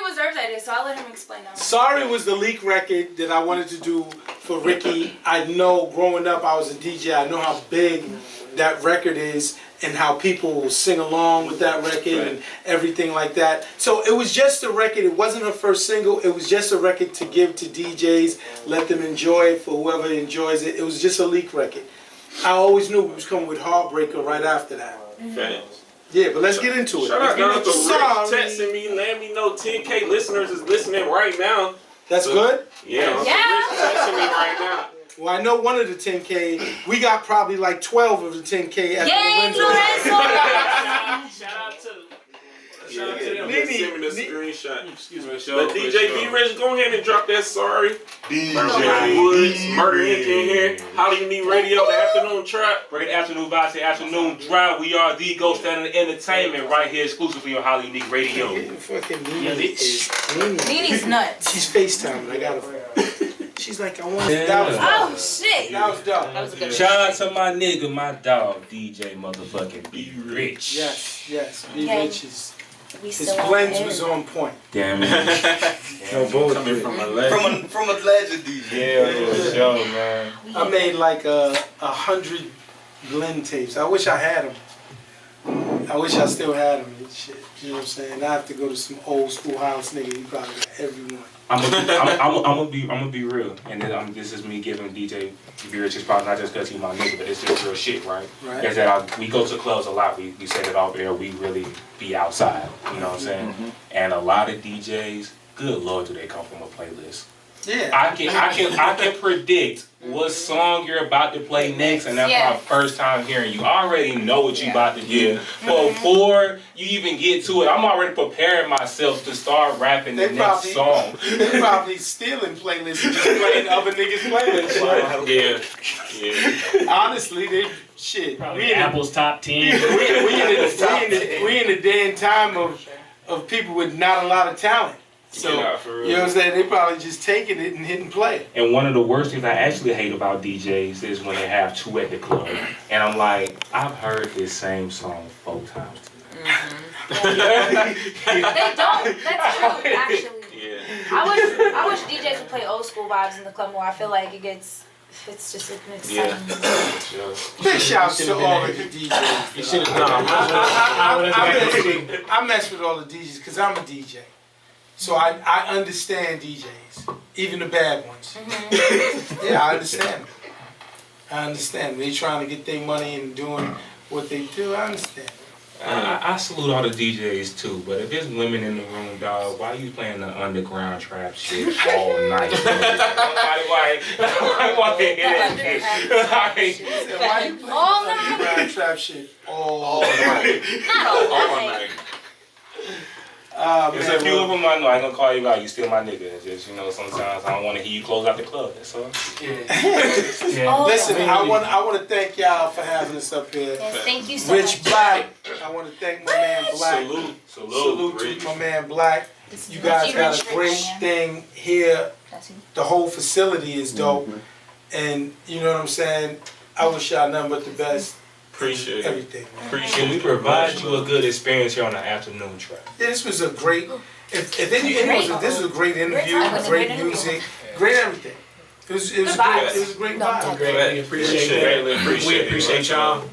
D: was Irv's idea, so I'll let him explain now.
A: Sorry was the leak record that I wanted to do for Rikki. I know growing up I was a DJ. I know how big that record is and how people will sing along with that record and everything like that. So it was just a record. It wasn't her first single. It was just a record to give to DJs, let them enjoy it for whoever enjoys it. It was just a leak record. I always knew we was coming with Heartbreaker right after that.
E: Thanks.
A: Yeah, but let's get into it.
E: Shout out to Rich
A: Sorry.
E: texting me, letting me know 10K listeners is listening right now.
A: That's good?
E: Yeah.
D: Yeah.
E: Rich texting me right now.
A: Well, I know one of the 10K. We got probably like 12 of the 10K at
D: Yay,
A: the
D: Lorenzo!
B: Shout out to them.
E: Just send me the screenshot.
B: Excuse me.
E: But DJ B-Rich, go ahead and drop that Sorry. DJ Woods, Murder Inc. in here. Holly Unique Radio, the afternoon trap.
C: Great afternoon vibes, the afternoon drive. We are the Ghost Standard Entertainment right here exclusively on Holly Unique Radio.
A: Fucking Nene is
D: Nene's nuts.
A: She's FaceTiming. I got her. She's like, I want
C: Yeah.
A: that was
D: Oh shit!
A: that was dope.
G: That was a good
C: Shout out to my nigga, my dog, DJ motherfucking B Rich.
A: Yes. B
D: Okay.
A: Rich is
D: We
A: his
D: still
A: blends
D: on
A: was
D: air.
A: on point.
C: Damn it. No bullshit.
E: From a legend.
F: From a legend, DJ.
C: Yeah, for sure, man.
A: I made like 100 blend tapes. I wish I had them. I wish I still had them and shit. You know what I'm saying? I have to go to some old school house nigga. He probably got everyone.
C: I'm gonna be real, and then this is me giving DJ B Rich his props, not just because he's my nigga, but it's just real shit, right?
A: Right.
C: Is that we go to clubs a lot. We said it off air. We really be outside. You know what I'm saying? And a lot of DJs, good lord, do they come from a playlist?
A: Yeah.
C: I can predict what song you're about to play next, and that's
D: Yeah.
C: my first time hearing you. I already know what you about to do. Before you even get to it, I'm already preparing myself to start rapping the next song.
A: They probably stealing playlists and just playing other niggas' playlists.
E: Yeah.
A: Honestly, they shit.
B: Probably Apple's top 10.
A: We in the day and time of people with not a lot of talent. So,
E: Yeah, for real.
A: you know what I'm saying? They probably just taking it and hitting play.
C: And one of the worst things I actually hate about DJs is when they have two at the club. And I'm like, I've heard this same song 4 times.
D: They don't. That's true, actually.
E: Yeah.
D: I wish DJs would play old school vibes in the club more. I feel like it's just an exciting.
A: Big shout to all of the DJs.
B: You should have
A: I mess with all the DJs because I'm a DJ. So I understand DJs, even the bad ones. Yeah, I understand them. I understand. They trying to get their money and doing what they do. I understand.
C: I salute all the DJs too, but if there's women in the room, dog, why you playing the underground trap shit all night? Why you
A: playing underground trap shit all night?
F: All night.
C: There's a few of them I know. I ain't gonna call you out. You still my nigga. It's just, sometimes I don't want to hear you close out the club. That's all.
B: Yeah.
A: Listen, I want to thank y'all for having us up here.
D: Yes, thank you so
A: Rich
D: much.
A: Black, I want to thank my man Black. Salute
E: Rich.
A: to my man Black. You guys got a great thing here. The whole facility is dope, and you know what I'm saying. I wish y'all nothing but the best.
E: Appreciate
A: everything.
C: Can we provide you a good experience here on the afternoon track?
A: Yeah, this was a great. If this was a great interview, great music, great everything. It was a great vibe.
B: We appreciate y'all.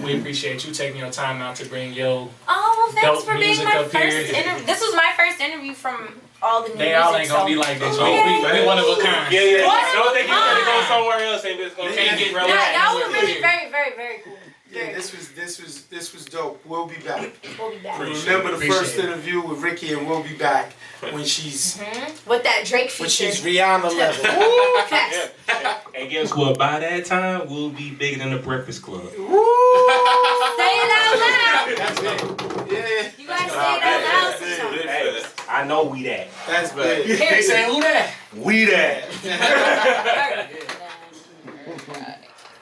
B: We appreciate you taking your time out to bring your
D: Thanks
B: dope
D: for being
B: music
D: my
B: up here.
D: first interview. This was my first interview from all the new
B: They all
D: music.
B: ain't gonna be like this.
D: Okay.
B: We one of a kind.
C: Yeah.
D: What?
C: Don't think you gotta go somewhere else and just gonna
B: Can't get
D: Yeah, y'all were really very, very, very cool.
A: Yeah, this was dope. We'll be back.
D: We'll be back.
A: Remember the first interview with Ricky, and we'll be back when she's
D: With that Drake feature.
A: when she's Rihanna level.
D: Ooh, facts.
C: And guess what? By that time, we'll be bigger than the Breakfast Club.
D: Say it out loud.
A: That's it. Yeah.
D: You guys say it out loud sometimes.
C: Hey, I know we that.
A: That's big.
B: They say who that?
C: We that.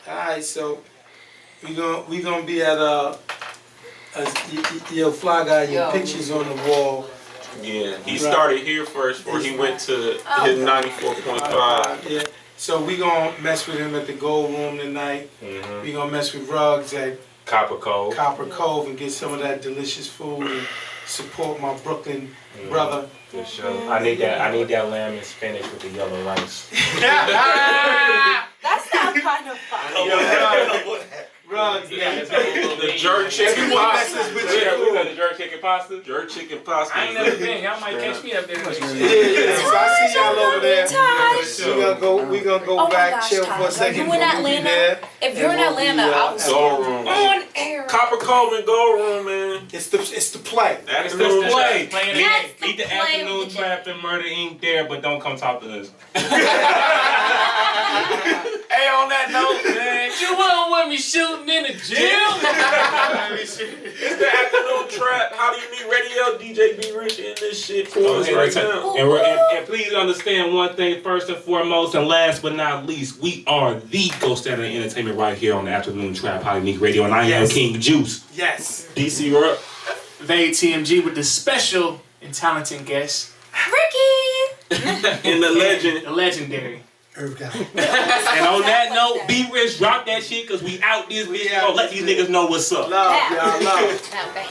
A: Alright, so we gonna be at yo Fly Guy, your pictures on the wall.
E: Yeah, he started here first before he went to his 94.5.
A: Yeah. So we gonna mess with him at the Gold Room tonight. We gonna mess with Ruggs at
C: Copper Cove
A: and get some of that delicious food and support my Brooklyn brother.
C: For sure. I need that lamb and spinach with the yellow rice.
D: That sounds kind of fun.
A: Ruggs,
E: The jerk chicken pasta.
C: We got the jerk chicken pasta.
E: Jerk chicken pasta.
B: I ain't never been. Y'all might catch me up there.
A: Yeah. So I see y'all over there. We gonna go back, chill for a second.
D: You in Atlanta? If you're in Atlanta, I'll
E: Gold Room.
D: on air.
E: Copper Cove and Gold Room, man.
A: It's the play.
E: That is
C: Let's
E: the
C: play.
D: That's
C: Meet the
D: play
C: afternoon
D: of the
C: trap and Murder Inc. there, but don't come talk to us.
E: Hey, on that note, man.
B: You won't want me shooting in the gym?
E: It's the afternoon trap. How do you meet radio? DJ B Rich in this shit for us right now.
C: And please understand one thing first and foremost, and last but not least, we are the Ghost Saturday Entertainment right here on the Afternoon Trap Unique Radio, and I am King Juice.
A: Yes.
E: DC Rupp.
B: They TMG with the special and talented guest,
D: Ricky.
E: And the legend.
B: the legendary.
A: Irv Gotti.
C: And on that note, B Rich, drop that shit because we out this bitch. Let these niggas know what's up.
A: Love, y'all, love.
D: Okay.